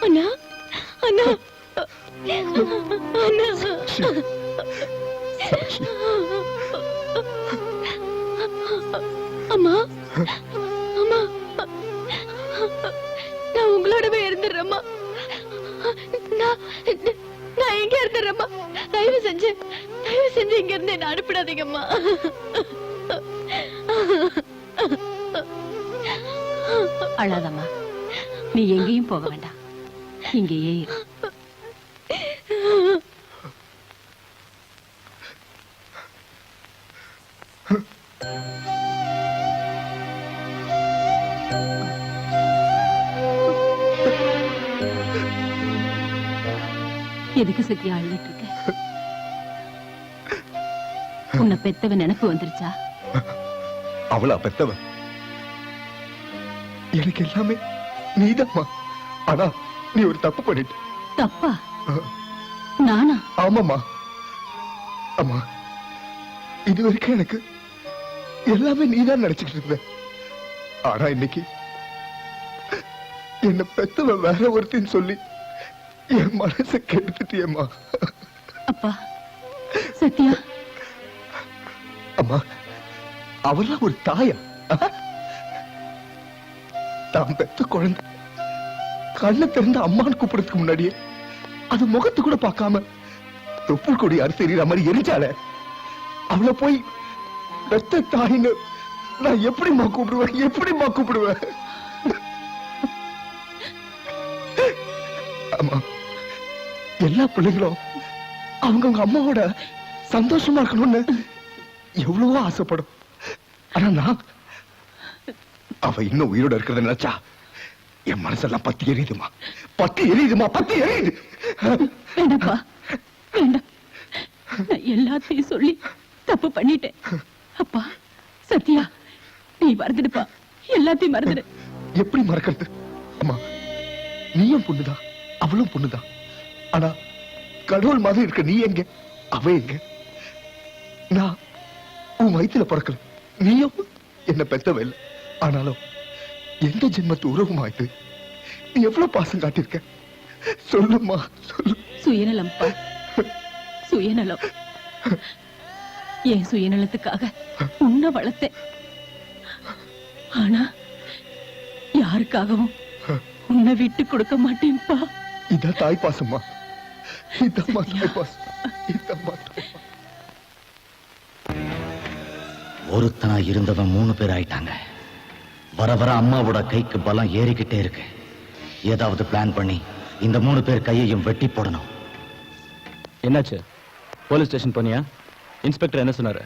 அண்ணா, அண்ணா, அண்ணா. அம்மா, அம்மா, நான் உங்களோடவே இருந்துடுறேம்மா. நான் இங்க இருந்துடுறேம்மா. தயவு செஞ்சு இங்க இருந்து என்ன அனுப்பிடாதீங்கம்மா. அழாதம்மா, நீ எங்கேயும் போக வேண்டாம், இங்கேயே இரு. எதுக்கு சத்தியா அழுதுட்டு இருக்க? உன்னை பெத்தவ நினைப்பு வந்துருச்சா? அவளா பெத்தவ? எனக்கு எல்லாமே நீதாம்மா. ஆனா நீ ஒரு தப்பு பண்ணிட்ட. தப்பா? நானா? ஆமாம்மா. அம்மா, இது வரைக்கும் எனக்கு எல்லாமே நீதான் நினைச்சுக்கிட்டு இருந்த. ஆனா இன்னைக்கு என்ன பெத்தவ வேற ஒருத்தின்னு சொல்லி என் மனசை கெடுத்துட்டியம்மா. அப்பா, சத்யா. அம்மா, அவெல்லாம் ஒரு தாயா? தான் பெத்த குழந்தை கண்ணை திறந்து அம்மான்னு கூப்பிடுறதுக்கு முன்னாடியே அது முகத்து கூட பார்க்காம தொப்புள் கொடி அரிசி எறிகிற மாதிரி எரிஞ்சால அவளை போய் பெத்த தாயின்னு நான் எப்படிம்மா கூப்பிடுவேன்? அம்மா, எல்லா பிள்ளைகளும் அவங்க அம்மாவோட சந்தோஷமா இருக்கணும்னு எவ்வளவோ ஆசைப்படும். ஆனா நான் அவ இன்னும் உயிரோட இருக்கிறத நினைச்சா என் மனசெல்லாம் பத்தி எரியுதுமா. வேண்டாப்பா, வேண்டாம். நான் எல்லாத்தையும் சொல்லி தப்பு பண்ணிட்டேன். அப்பா, சத்யா, நீ மறந்துடுப்பா, எல்லாத்தையும் மறந்துடு. எப்படி மறக்கிறது? அம்மா, நீயும் பொண்ணுதான், அவளும் பொண்ணுதான். ஆனா கடவுள் மாதிரி இருக்க நீ எங்க, அவ எங்க? நான் உன் வயித்துல பிறக்கல, நீயும் என்ன பெத்தவ இல்ல. ஆனாலும் எந்த ஜென்மத்து உறவுமா இது? நீ எவ்வளவு பாசம் காட்டிருக்க? சொல்லுமா, சொல்லு. சுயநலம்ப்பா, சுயநலம். என் சுயநலத்துக்காக உன்னை வளர்த்தேன். ஆனா யாருக்காகவும் உன்னை விட்டு கொடுக்க மாட்டேன்ப்பா. இதான் தாய் பாசம்மா. இதம்மா தாய் பாசம். இதம்மா தாய் பாசம். ஒருத்தனா இருந்தவன் 3 பேர் ஆயிட்டாங்க. வர வர அம்மாவோட கைக்கு பலம் ஏறிக்கிட்டே இருக்கு. ஏதாவது பிளான் பண்ணி இந்த 3 பேர் கையையும் வெட்டி போடணும். என்னாச்சு? போலீஸ் ஸ்டேஷன் போனியா? இன்ஸ்பெக்டர் என்ன சொன்னாரு?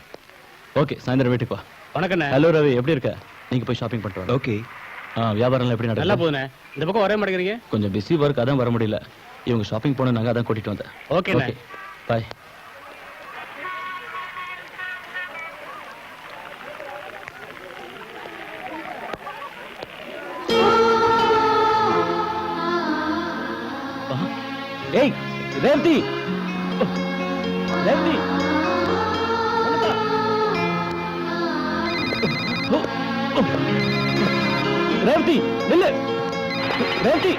ஓகே, சாயந்தரம் வீட்டுக்கு வா. வணக்கம். ஹலோ ரவி, எப்படி இருக்க? நீங்க போய் ஷாப்பிங் பண்ணிட்டு வாங்க. ஓகே. வியாபாரம் எப்படி நல்லா நடக்குது? போகுதுண்ணே. இந்த பக்கம் வரவே மாட்டேங்கிறீங்க. கொஞ்சம் பிஸி ஒர்க், அதான் வர முடியல. இவங்க ஷாப்பிங் போனாங்க, அதான் கூட்டிட்டு வந்தேன். ஓகேண்ணே. பாய். ஏய் ரேவதி, ரேவதி, என்னப்பா? ரேவதி நில்லு, ரேவதி,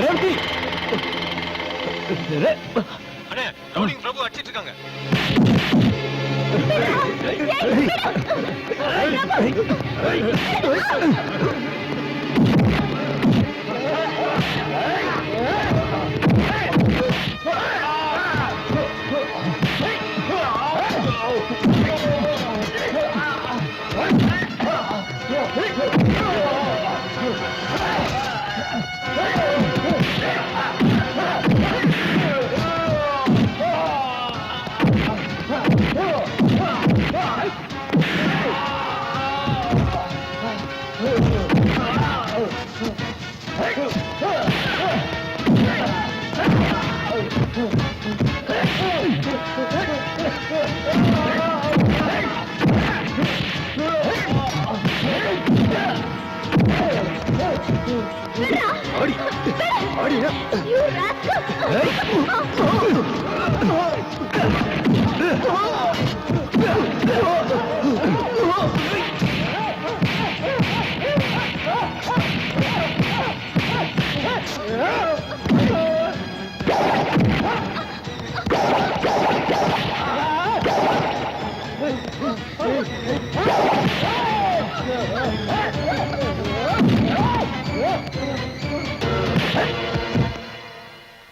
ரேவதி. அண்ணே, ரவுடிங் பிரபு அடிச்சிட்டு இருக்காங்க.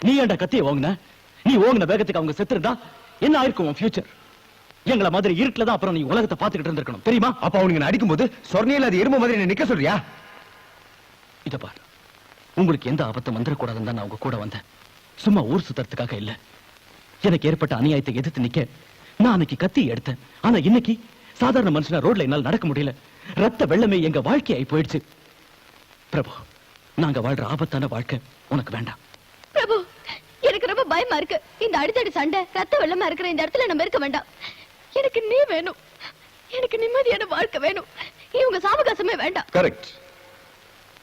நீ ஏன்டா கத்திய ஓங்குன? நீ ஓங்குன வேகத்துக்கு அவங்க செத்துருந்தா என்ன ஆயிருக்கும் உன் ஃபியூச்சர்? எங்கள மாதிரி இருட்டுல தான் அப்புறம் நீ உலகத்தை பாத்துக்கிட்டு இருந்திருக்கணும், தெரியுமா? அப்ப அவனுக்கு அடிக்கும் போது சொர்ணையில அது எறும்பு மாதிரி நிக்க சொல்றியா? இத பாரு, உங்களுக்கு எந்த ஆபத்தும் வந்துடக்கூடாதுன்னு தான் நான் உங்க கூட வந்தேன். சும்மா ஊர் சுத்தறதுக்காக இல்ல. எனக்கு ஏற்பட்ட அநியாயத்தை எதிர்த்து நிக்க நான் அன்னைக்கு கத்தி எடுத்தேன். ஆனா இன்னைக்கு சாதாரண மனுஷனா ரோட்ல என்னால நடக்க முடியல. ரத்த வெள்ளமே எங்க வாழ்க்கையாய் போயிடுச்சு. பிரபு, நாங்க வாழ்ற ஆபத்தான வாழ்க்கை உனக்கு வேண்டாம். பிரபு, எனக்கு ரொம்ப பயமா இருக்கு. இந்த அடித்தடி சண்டை, ரத்த வெள்ளமா இருக்கிற இந்த இடத்துல நம்ம இருக்க வேண்டாம். எனக்கு நீ வேணும். எனக்கு நிம்மதியான வாழ்க்கை வேணும். இவங்க சாவகாசமே வேண்டாம். கரெக்ட்.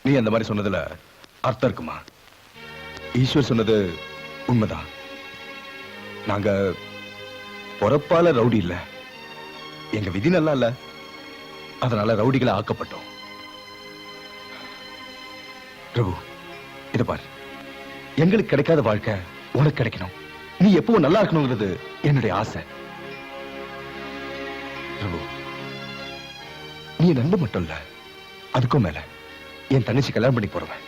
நீ அந்த மாதிரி சொன்னதுல அர்த்தம் இருக்குமா? ஈஸ்வர் சொன்னது உண்மைதான். நாங்க பொறப்பால ரவுடி இல்ல, எங்க விதி நல்லா இல்ல, அதனால ரவுடிகளை ஆக்கப்பட்டோம். பிரபு, இத பாரு, எங்களுக்கு கிடைக்காத வாழ்க்கை உனக்கு கிடைக்கணும். நீ எப்பவும் நல்லா இருக்கணுங்கிறது என்னுடைய ஆசை. பிரபு, நீ நண்பு மட்டும் இல்ல, அதுக்கும் மேல என் தங்கச்சி கல்யாணம் பண்ணி போறவன்.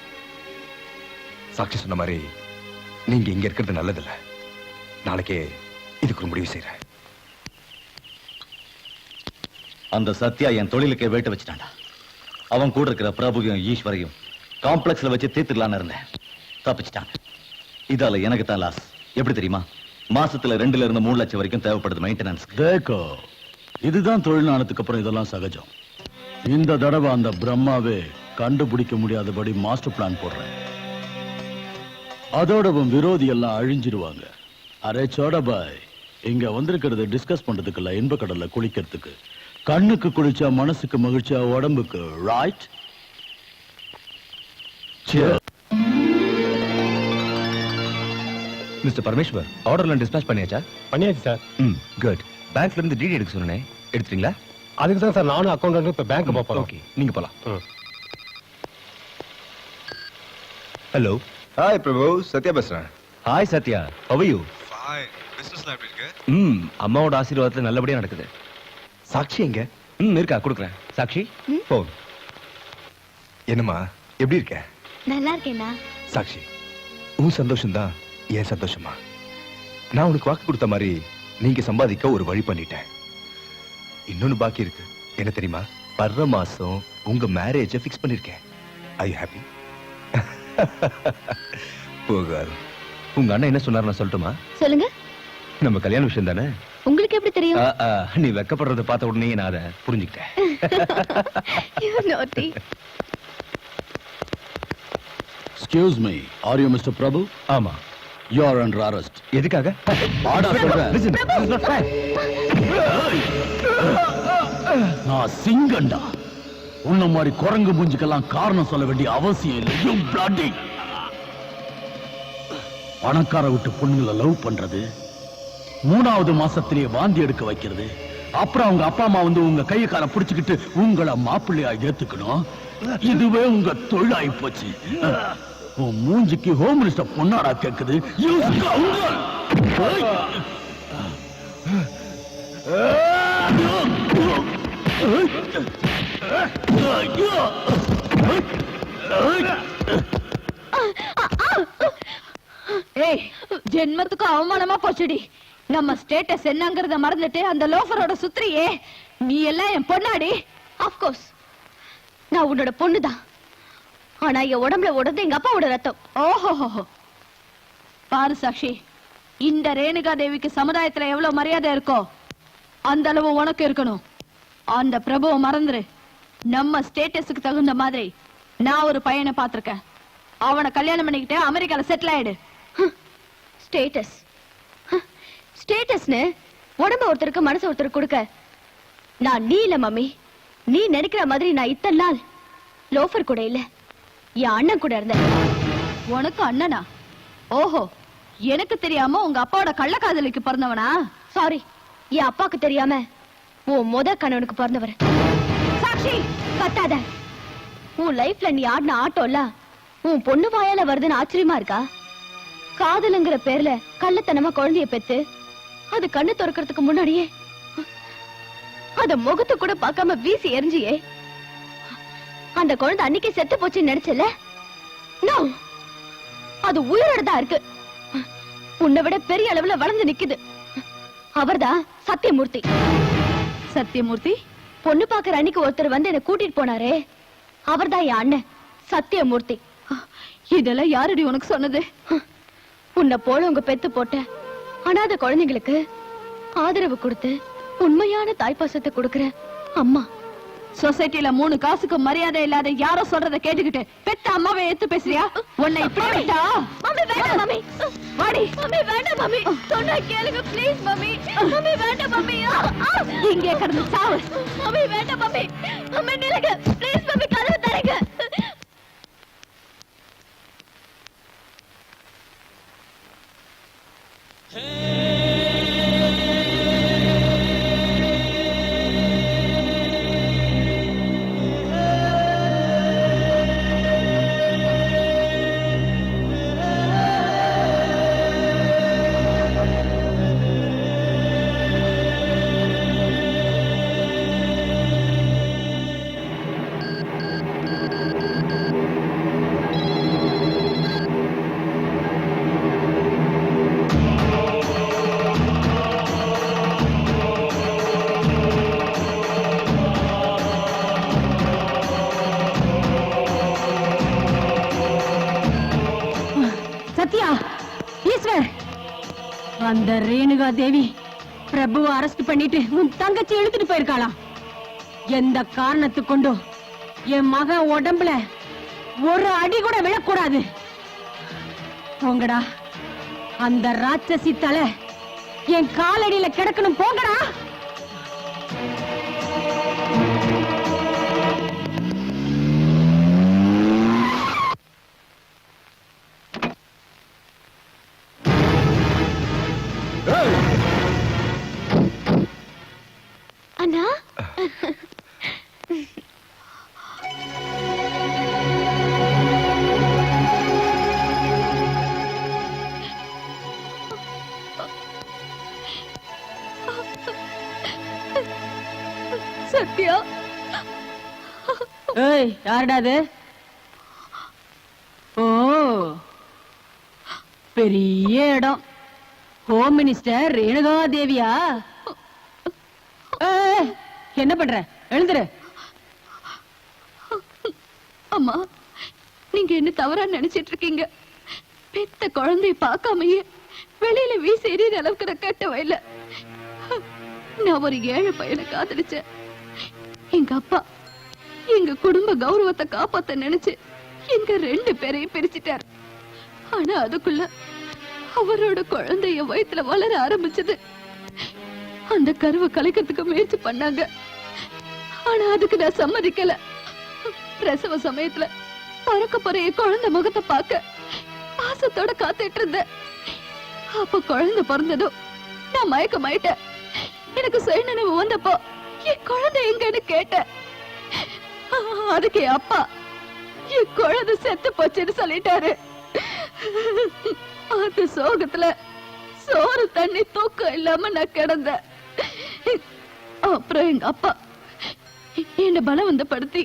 சாட்சி சொன்ன மாதிரி நீங்க இங்க இருக்கிறது நல்லதில்ல. நாளைக்கே இதுக்கு ஒரு முடிவு செய்யறேன். அந்த சத்யா என் தொழிலுக்கே வேட்டு வச்சுட்டான்டா. அவன் கூட இருக்கிற பிரபுவையும் ஈஸ்வரையும் காம்ப்ளெக்ஸ்ல வச்சு தீர்த்துக்கலான்னு இருந்தேன். தப்பிச்சிட்டாங்க. இதால எனக்கு தான் லாஸ். எப்படி தெரியுமா? மாசத்துல 2 இருந்து 3 லட்சம் வரைக்கும் தேவைப்படுது மெயின்டெனன்ஸ். தேக்கோ, இதுதான் தொழில்நாளத்துக்கு அப்புறம் இதெல்லாம் சகஜம். இந்த தடவை அந்த பிரம்மாவே கண்டுபிடிக்க முடியாதபடி மாஸ்டர் பிளான் போடுறேன். அதோட விரோதி எல்லாம் அழிஞ்சிருவாங்க. அரே சோடபாய், இங்க வந்திருக்கிறது டிஸ்கஸ் பண்றதுக்கு இல்ல, இன்ப கடல்ல குளிக்கிறதுக்கு. கண்ணுக்கு குளிச்சா மனசுக்கு மகிழ்ச்சியா, உடம்புக்கு ரைட். மிஸ்டர் பரமேஸ்வர், ஆர்டர்லாம் டிஸ்பேச் பண்ணியாச்சா? பண்ணியாச்சு சார். குட். பேங்க்ல இருந்து டிடி எடுக்க சொன்னேன், எடுத்துட்டீங்களா? அதுக்கு தான் சார் நானும் அக்கௌண்ட் இப்ப பேங்க் போறோம். ஓகே, நீங்க போலாம். ஹலோ. ஹாய் பிரபு, சத்யா பேசுறேன். Hi Sathya, how are you? Fine. பிசினஸ்ல எப்படி இருக்கு? அம்மாவோட ஆசீர்வாதத்துல நல்லபடியா நடக்குது. சாக்ஷி எங்க? இருக்கா, கொடுக்குறேன். சாக்ஷி, போன். என்னம்மா, எப்படி இருக்க? நல்லா இருக்கேனா? சாக்ஷி, உன் சந்தோஷம் தான் என் சந்தோஷமா. நான் உனக்கு வாக்கு கொடுத்த மாதிரி நீங்க சம்பாதிக்க ஒரு வழி பண்ணிட்டேன். இன்னொன்னு பாக்கி இருக்கு. என்ன தெரியுமா? வர்ற மாசம் உங்க மேரேஜ ஃபிக்ஸ் பண்ணிருக்கேன். Are you happy? போகாது. உங்க அண்ணன் என்ன சொன்னார் நான் சொல்லட்டுமா? சொல்லுங்க. நம்ம கல்யாண விஷயம் தானே. உங்களுக்கு எப்படி தெரியும்? நீ வெக்கப்படுறத பார்த்த உடனே நான் அதை புரிஞ்சுக்கிட்டேன். You naughty. Excuse me, are you Mr. Prabhu? ஆமா. You are under arrest. எதுக்காக? வாடா சொல்றேன். Listen, this is not fair. நான் சிங்கண்டா. உன்ன மாதிரி குரங்கு மூஞ்சிக்கெல்லாம் காரணம் சொல்ல வேண்டிய அவசியம் இல்லை. You bloody. பணக்கார விட்டு பொண்ணுங்களை லவ் பண்றது, 3வது மாசத்திலேயே வாந்தி எடுக்க வைக்கிறது, அப்புறம் அவங்க அப்பா அம்மா வந்து உங்க கையை காலை பிடிச்சுக்கிட்டு உங்களை மாப்பிள்ளையா ஏத்துக்கணும். இதுவே உங்க தொழிலாகி போச்சு. உன் மூஞ்சிக்கு ஹோம் மினிஸ்டர் பொண்ணாடா கேக்குது. You scoundrel. ஏய், ஜென்மத்துக்கு அவமானமா போச்சுடி. நம்ம ஸ்டேட்டஸ் என்னங்கறத மறந்துட்டு அந்த லோஃபரோட சுத்திரியே. நீ எல்லாம் என் பொண்ணாடி. Of course. நான் உன்னோட பொண்ணுதான். ஆனா என் உடம்புல ஓடுறது எங்க அப்பாவோட ரத்தம். ஓஹோ. பாரு சாக்ஷி, இந்த ரேணுகா தேவிக்கு சமுதாயத்துல எவ்வளவு மரியாதை இருக்கோ அந்த அளவு உனக்கு இருக்கணும். அந்த பிரபுவை மறந்துரு. நம்ம ஸ்டேட்டஸுக்கு தகுந்த மாதிரி நான் ஒரு பையனை பார்த்திருக்கேன். அவனை கல்யாணம் பண்ணிக்கிட்டு அமெரிக்கால செட்டில் ஆயிடு. ஸ்டேட்டஸ் ஸ்டேட்டஸ்னு உடம்ப ஒருத்தருக்கு மனசு ஒருத்தருக்கு கொடுக்க நான் நீ இல்ல மம்மி. நீ நினைக்கிற மாதிரி நான் இத்தனை நாள் லோஃபர் கூட இல்ல, என் அண்ணன் கூட இருந்தேன். உனக்கு அண்ணனா? ஓஹோ, எனக்கு தெரியாம உங்க அப்பாவோட கள்ளக்காதலிக்கு பிறந்தவனா? சாரி, என் அப்பாக்கு தெரியாம உன் முத கணவனுக்கு பிறந்தவர். சாக்ஷி, கத்தாத. உன் லைஃப்ல நீ ஆடின ஆட்டோல்ல உன் பொண்ணு வாயால வருதுன்னு ஆச்சரியமா இருக்கா? காதலுங்கிற பேர்ல கள்ளத்தனமா குழந்தைய பெத்து அது கண்ணு திறக்கிறதுக்கு முன்னாடியே அத முகத்தை கூட பார்க்காம வீசி எரிஞ்சியே. அந்த குழந்தை அன்னைக்கு செத்து போச்சுன்னு நினைச்சல? நோ, அது உயிரோட தான் இருக்கு. உன்னை விட பெரிய அளவுல வளர்ந்து நிக்குது. அவர்தான் சத்தியமூர்த்தி. சத்தியமூர்த்தி? பொண்ணு பாக்குற அன்னைக்கு ஒருத்தர் வந்து என்ன கூட்டிட்டு போனாரே, அவர்தான் என் அண்ணன் சத்தியமூர்த்தி. இதெல்லாம் யாருடி உனக்கு சொன்னது? உன்னை போல உங்க பெத்து போட்ட அனாதை குழந்தைங்களுக்கு ஆதரவு கொடுத்து உண்மையான தாய்ப்பாசத்தை கொடுக்கிற அம்மா. சொசைட்டில 3 காசுக்கு மரியாதை இல்லாத யாரோ சொல்றத கேட்டுக்கிட்டு பெத்த அம்மாவை ஏத்து பேசுறியா? உன்னை இப்படி விட்டா? மம்மி வேண்டாம் மம்மி. வாடி. மம்மி வேண்டாம் மம்மி. சொன்னா கேளுங்க ப்ளீஸ் மம்மி. மம்மி வேண்டாம் மம்மி. இங்கே கடந்து சாவு. மம்மி வேண்டாம் மம்மி. மம்மி நில்லுங்க ப்ளீஸ் மம்மி, கதவு தரங்க. சத்யா, ஈஸ்வர், அந்த ரேணுகா தேவி பிரபுவை அரெஸ்ட் பண்ணிட்டு உன் தங்கச்சி இழுத்துட்டு போயிருக்காளா? எந்த காரணத்துக்கு கொண்டும் என் மகன் உடம்புல ஒரு அடி கூட விழக்கூடாது. போங்கடா, அந்த ராட்சசி தலை என் காலடியில கிடக்கணும். போங்கடா. அண்ணா, சத்யா. ஏய், யாருடா அது? ஓ, பெரிய இடம். ஹோம் மினிஸ்டர் ரேணுகா தேவியா? என்ன பண்ற? எழுந்துரு. அம்மா, நீங்க என்ன தவறா நினைச்சிட்டு இருக்கீங்க. பெத்த குழந்தைய பார்க்காமயே வெளியில வீசி எறிகிற அளவுக்கு நான் கட்ட வயல. நான் ஒரு ஏழை பையனை காதலிச்சேன். எங்க அப்பா எங்க குடும்ப கௌரவத்தை காப்பாத்த நினைச்சு எங்க 2 பேரையும் பிரிச்சிட்டார். ஆனா அதுக்குள்ள அவரோட குழந்தைய வயித்துல வளர ஆரம்பிச்சது. அந்த கருவை கலைக்கிறதுக்கு முயற்சி பண்ணாங்க. ஆனா அதுக்கு நான் சம்மதிக்கல. பிரசவ சமயத்துல பறக்க போற என் குழந்தை முகத்தை பார்க்க பாசத்தோட காத்துட்டு இருந்தேன். அப்ப குழந்தை பிறந்ததும் நான் மயக்கமாயிட்டேன். எனக்கு சுயநினைவு வந்தப்போ என் குழந்தை எங்கன்னு கேட்டேன். அதுக்கு என் அப்பா என் குழந்தை செத்து போச்சுன்னு சொல்லிட்டாரு. அந்த சோகத்துல சோறு தண்ணி தூக்கம் இல்லாம நான் கிடந்தேன். அப்புறம் எங்க அப்பா என்ன பலவந்தப்படுத்தி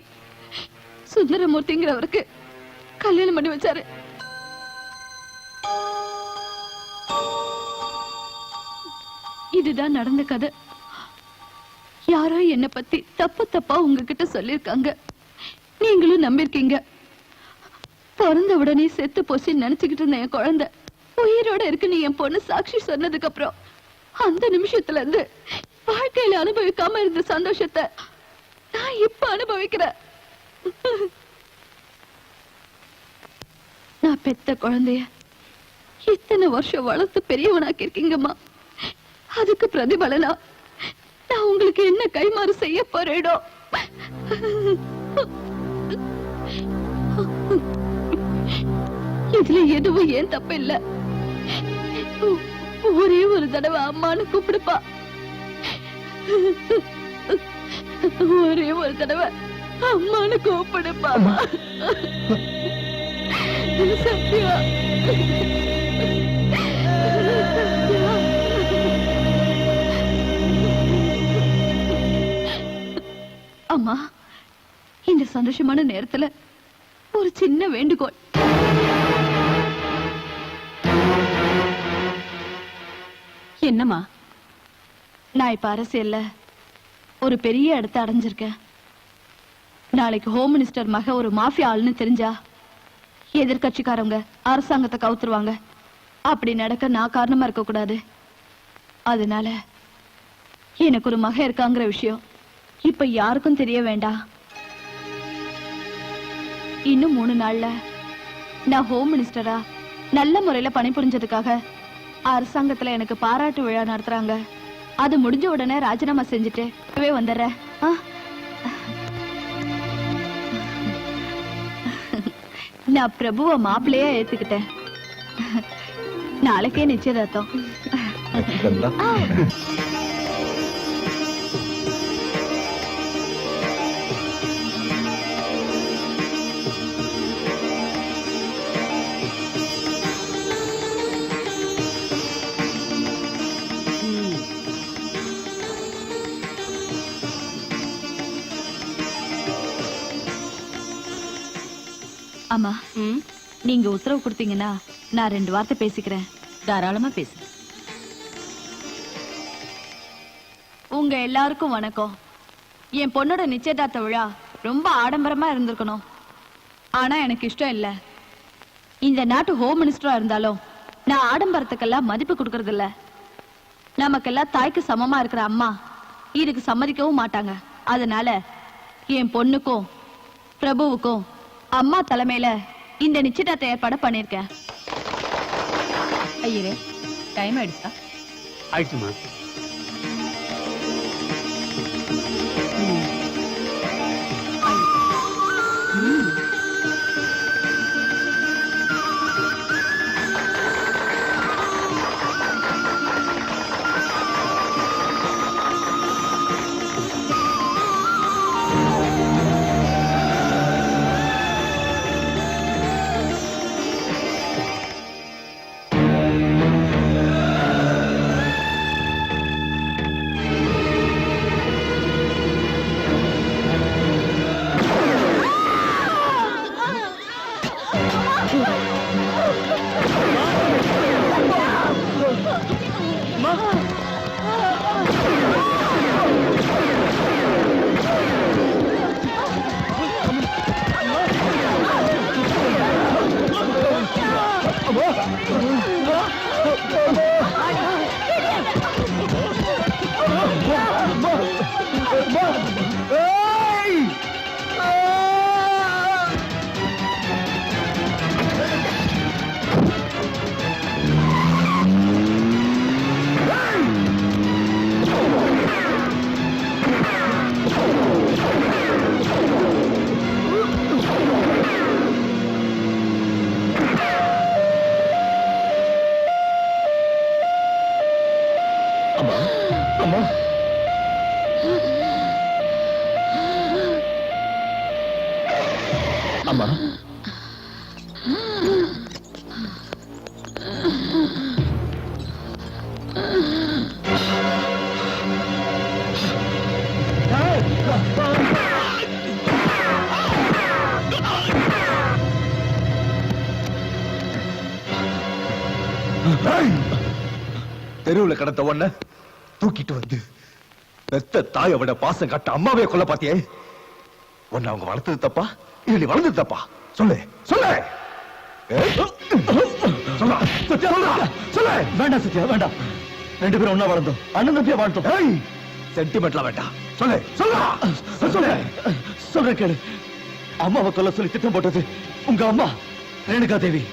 சுந்தரமூர்த்திங்கிறவருக்கு கல்யாணம் பண்ணி வச்சாரு. இதுதான் நடந்த கதை. யாரோ என்ன பத்தி தப்பா உங்ககிட்ட சொல்லிருக்காங்க. நீங்களும் நம்பிருக்கீங்க. பிறந்த உடனே செத்து போச்சுன்னு நினைச்சுக்கிட்டு இருந்த என் குழந்தை உயிரோட இருக்குன்னு என் பொண்ணு சாட்சி சொன்னதுக்கு அப்புறம் அந்த நிமிஷத்துல இருந்து வாழ்க்கையில அனுபவிக்காம இருந்த சந்தோஷத்தை நான் இப்ப அனுபவிக்கிறேன். நான் பெத்த குழந்தைய இத்தனை வருஷம் வளர்த்து பெரியவனாக்கி இருக்கீங்கம்மா. அதுக்கு பிரதிபலனா நான் உங்களுக்கு என்ன கைமாறு செய்ய போறேனோ. இதுல எதுவும் ஏன் தப்பு இல்ல. ஒரே ஒரு தடவை அம்மான்னு கூப்பிடுப்பா. ஒரே ஒரு தடவை அம்மான்னு கூப்பிடுப்பா. சத்யா, அம்மா, இந்த சந்தோஷமான நேரத்துல ஒரு சின்ன வேண்டுகோள். என்னம்மா? நான் இப்ப அரசியல்ல ஒரு பெரிய இடத்தை அடைஞ்சிருக்கேன். நாளைக்கு ஹோம் மினிஸ்டர் மக ஒரு மாஃபியா ஆளுன்னு தெரிஞ்சா எதிர்கட்சிக்காரங்க அரசாங்கத்தை கவுத்துருவாங்க. அப்படி நடக்க நான் காரணமா இருக்க கூடாது. அதனால எனக்கு ஒரு மக இருக்காங்கிற விஷயம் இப்ப யாருக்கும் தெரிய வேண்டாம். இன்னும் 3 நாள்ல நான் ஹோம் மினிஸ்டரா நல்ல முறையில பணிபுரிஞ்சதுக்காக அரசாங்கத்துல எனக்கு பாராட்டு விழா நடத்துறாங்க. அது முடிஞ்ச உடனே ராஜினாமா செஞ்சுட்டு வந்துடுறேன். நான் பிரபுவ மாப்பிள்ளையா ஏத்துக்கிட்டேன். நாளைக்கே நிச்சயதார்த்தம். அம்மா, நீங்க உத்தரவு கொடுத்தீங்கன்னா நான் 2 வார்த்தை பேசிக்கிறேன். தாராளமா பேசு. உங்க எல்லாருக்கும் வணக்கம். என் பொண்ணோட நிச்சயதார்த்த விழா ரொம்ப ஆடம்பரமா இருந்திருக்கணும். ஆனா எனக்கு இஷ்டம் இல்ல. இந்த நாட்டு ஹோம் மினிஸ்டரா இருந்தாலும் நான் ஆடம்பரத்துக்கெல்லாம் மதிப்பு கொடுக்கறது இல்ல. நமக்கெல்லாம் தாய்க்கு சமமா இருக்கிற அம்மா இதுக்கு சம்மதிக்கவும் மாட்டாங்க. அதனால என் பொண்ணுக்கும் பிரபுவுக்கும் அம்மா தலைமையில இந்த நிச்சயதார்த்த ஏற்பாடு பண்ணிருக்கேன். ஐயரே, டைம் ஆயிடுச்சா? ஆயிடுச்சுமா. Oh! அம்மா அம்மா அம்மா தெருவுல கடத்த ஒண்ண தூக்கிட்டு வந்து பெத்த தாயை விட பாசம் காட்ட அம்மாவே கொல்ல பாத்தியே உன்னை அவங்க வளர்த்தது தப்பா இல்ல நீ வளர்ந்தது தப்பா சொல்லு சொல்லு வேண்டாம் சத்யா வேண்டாம். 2 பேரும் ஒண்ணா வளர்ந்தோம், அண்ணன் தம்பியா வாழ்ந்தோம். சென்டிமெண்ட்லாம் வேண்டாம் சொல்லு சொல்லு சொல்லு சொல்றேன் கேளு. அம்மாவை கொல்ல சொல்லி திட்டம் போட்டது உங்க அம்மா ரேணுகா தேவி.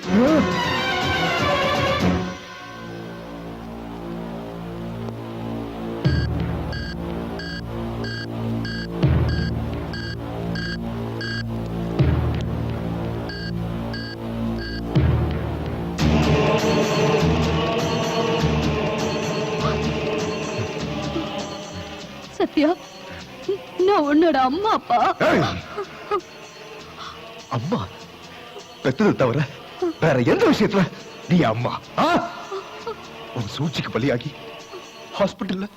சத்யா, நான் உன்னோட அம்மா அப்பா. அம்மா பெத்தது தவிர வேற எந்த விஷயத்துல நீ அம்மா? உன் சூழ்ச்சிக்கு பலியாகி ஹாஸ்பிட்டல்ல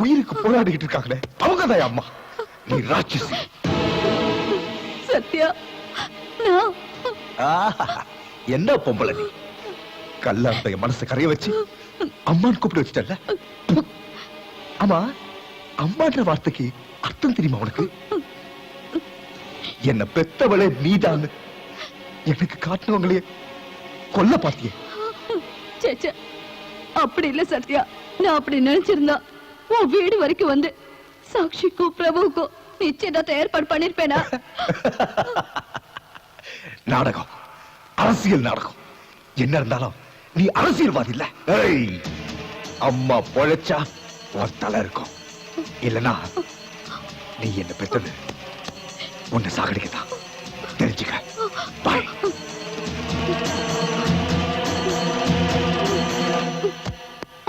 உயிருக்கு போராடிக்கிட்டு இருக்காங்களே அவங்க தான் அம்மா. நீ ராட்சசி. சத்யா, நான் என்ன பொம்பளை நீ? கல்லாந்த மனசை கரைய வச்சு அம்மான்னு கூப்பிட்டு வச்சுட்டல. ஆமா, அம்மான்ற வார்த்தைக்கு அர்த்தம் தெரியுமா உனக்கு? என்ன பெத்தவளே நீதான் எனக்கு காட்டினவங்களே கொல்ல பாத்தியே. சேச்சே, அப்படி இல்ல சத்யா. நான் அப்படி நினைச்சிருந்தா உன் வீடு வரைக்கும் வந்து சாக்ஷிக்கும் பிரபுவுக்கும் நிச்சயதார்த்தம் ஏற்பாடு பண்ணிருப்பேனா? நாடகம், அரசியல் நாடகம். என்ன இருந்தாலும் நீ அரசியல்வாதி இல்ல. அம்மா பொழைச்சா உன் தலை இருக்கும், இல்லனா நீ என்ன பெத்தது உன்னை சாகடிக்கத்தான். தெரிஞ்சுக்க. பாய்.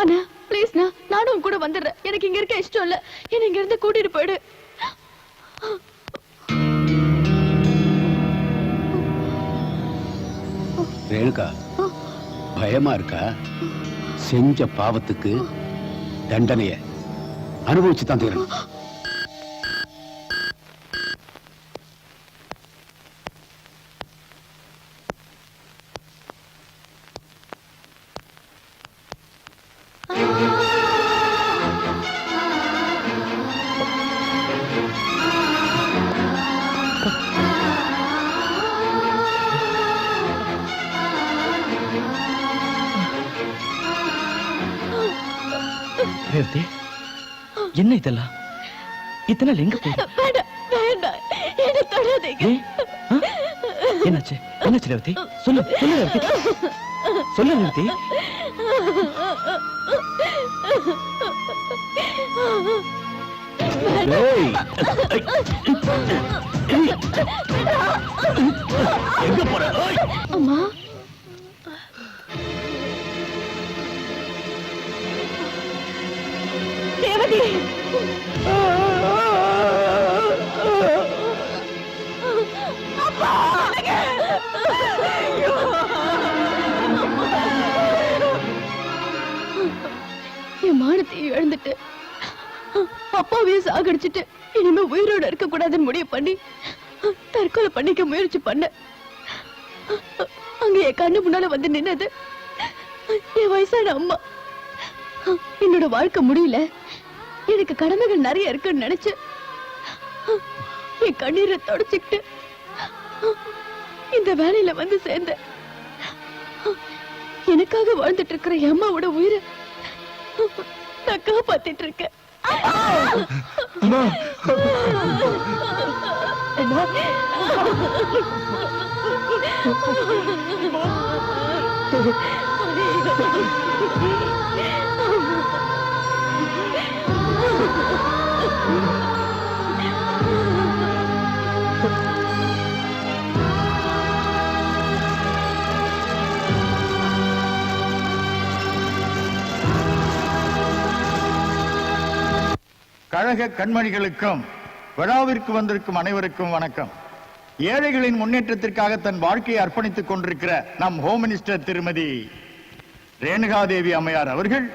அண்ணா ப்ளீஸ்ண்ணா, நானும் கூட வந்துடுறேன். எனக்கு இங்க இருக்க இஷ்டம் இல்ல. என்ன இங்க இருந்து கூட்டிட்டு போயிடு. ரேணுகா, பயமா இருக்கா? செஞ்ச பாவத்துக்கு தண்டனைய அனுபவிச்சு தான் தீரணும். ரேவதி, என்ன இதெல்லாம்? இத்தனை எங்க போய்? என்னாச்சு என்னாச்சு ரேவதி? சொல்லு சொல்லு ரேவதி, சொல்லு ரேவதி. எங்க போற? அம்மா, ரேவதி, என் மானத்தை இழந்துட்டு அப்பாவையும் சாகடிச்சிட்டு இனிமே உயிரோட இருக்க கூடாதுன்னு முடிவு பண்ணி தற்கொலை பண்ணிக்க முயற்சி பண்ண. அங்க என் கண்ணு முன்னால வந்து நின்னது என் வயசான அம்மா. என்னோட வாழ்க்கை முடியல, எனக்கு கடமைகள் நிறைய இருக்குன்னு நினைச்சு என் கண்ணீரை தொடச்சுக்கிட்டு இந்த வேலையில வந்து சேர்ந்த. எனக்காக வாழ்ந்துட்டு இருக்கிற என் அம்மாவோட உயிரை நான் காப்பாத்திட்டு இருக்கேன். கழக கண்மணிகளுக்கும் விழாவிற்கு வந்திருக்கும் அனைவருக்கும் வணக்கம். ஏழைகளின் முன்னேற்றத்திற்காக தன் வாழ்க்கையை அர்ப்பணித்துக் கொண்டிருக்கிற நம் ஹோம் மினிஸ்டர் திருமதி ரேணுகாதேவி அம்மையார் அவர்கள்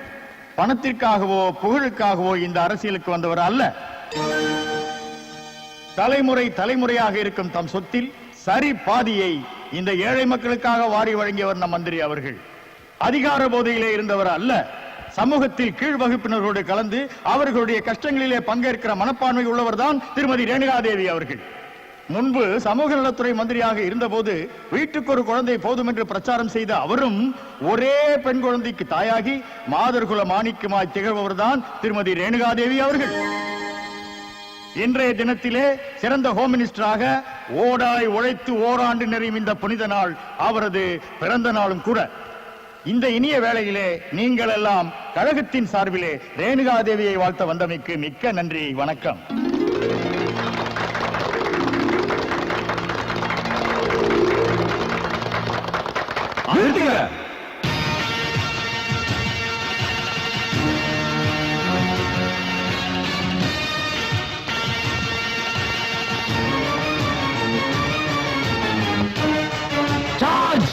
பணத்திற்காகவோ புகழுக்காகவோ இந்த அரசியலுக்கு வந்தவர் அல்ல. தலைமுறையாக இருக்கும் தம் சொத்தில் சரி பாதியை இந்த ஏழை மக்களுக்காக வாரி வழங்கியவர் நம் மந்திரி அவர்கள். அதிகார போதையிலே இருந்தவர் அல்ல. சமூகத்தில் கீழ் வகுப்பினரோடு கலந்து அவர்களுடைய கஷ்டங்களிலே பங்கேற்கிற மனப்பான்மை உள்ளவர் தான் திருமதி ரேணுகாதேவி அவர்கள். முன்பு சமூக நலத்துறை மந்திரியாக இருந்தபோது வீட்டுக்கு ஒரு குழந்தை போதும் என்று பிரச்சாரம் செய்த அவரும் ஒரே பெண் குழந்தைக்கு தாயாகி மாதர்குல மாணிக்கமாய் திகழ்பவர் தான் திருமதி ரேணுகாதேவி அவர்கள். இன்றைய தினத்திலே சிறந்த ஹோம் மினிஸ்டராக ஓடாய் உழைத்து ஓராண்டு நிறையும் இந்த புனித நாள் அவரது பிறந்த நாளும் கூட. இந்த இனிய வேளையிலே நீங்கள் எல்லாம் கழகத்தின் சார்பிலே ரேணுகாதேவியை வாழ்த்த வந்தமைக்கு மிக்க நன்றி, வணக்கம். Charge!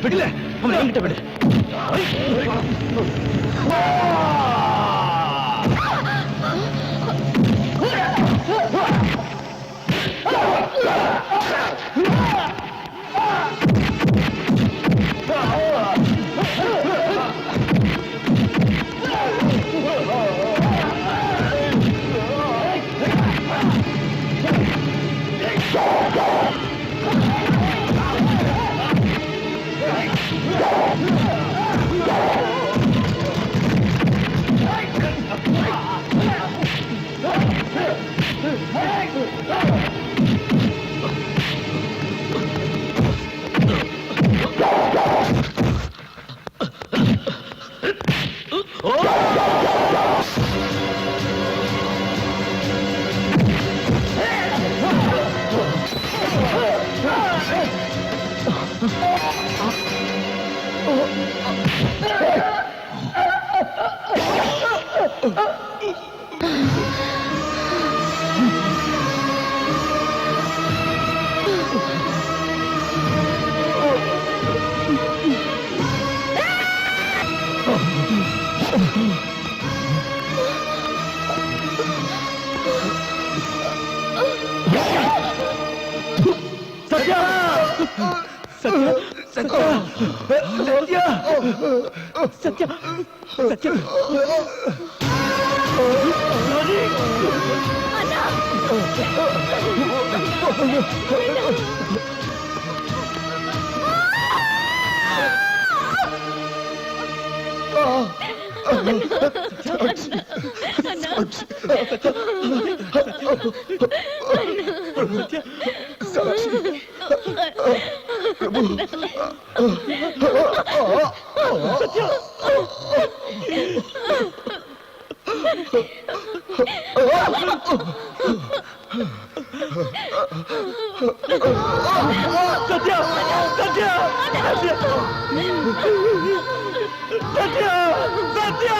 விடல அவன் என்கிட்ட விடு. சத்யா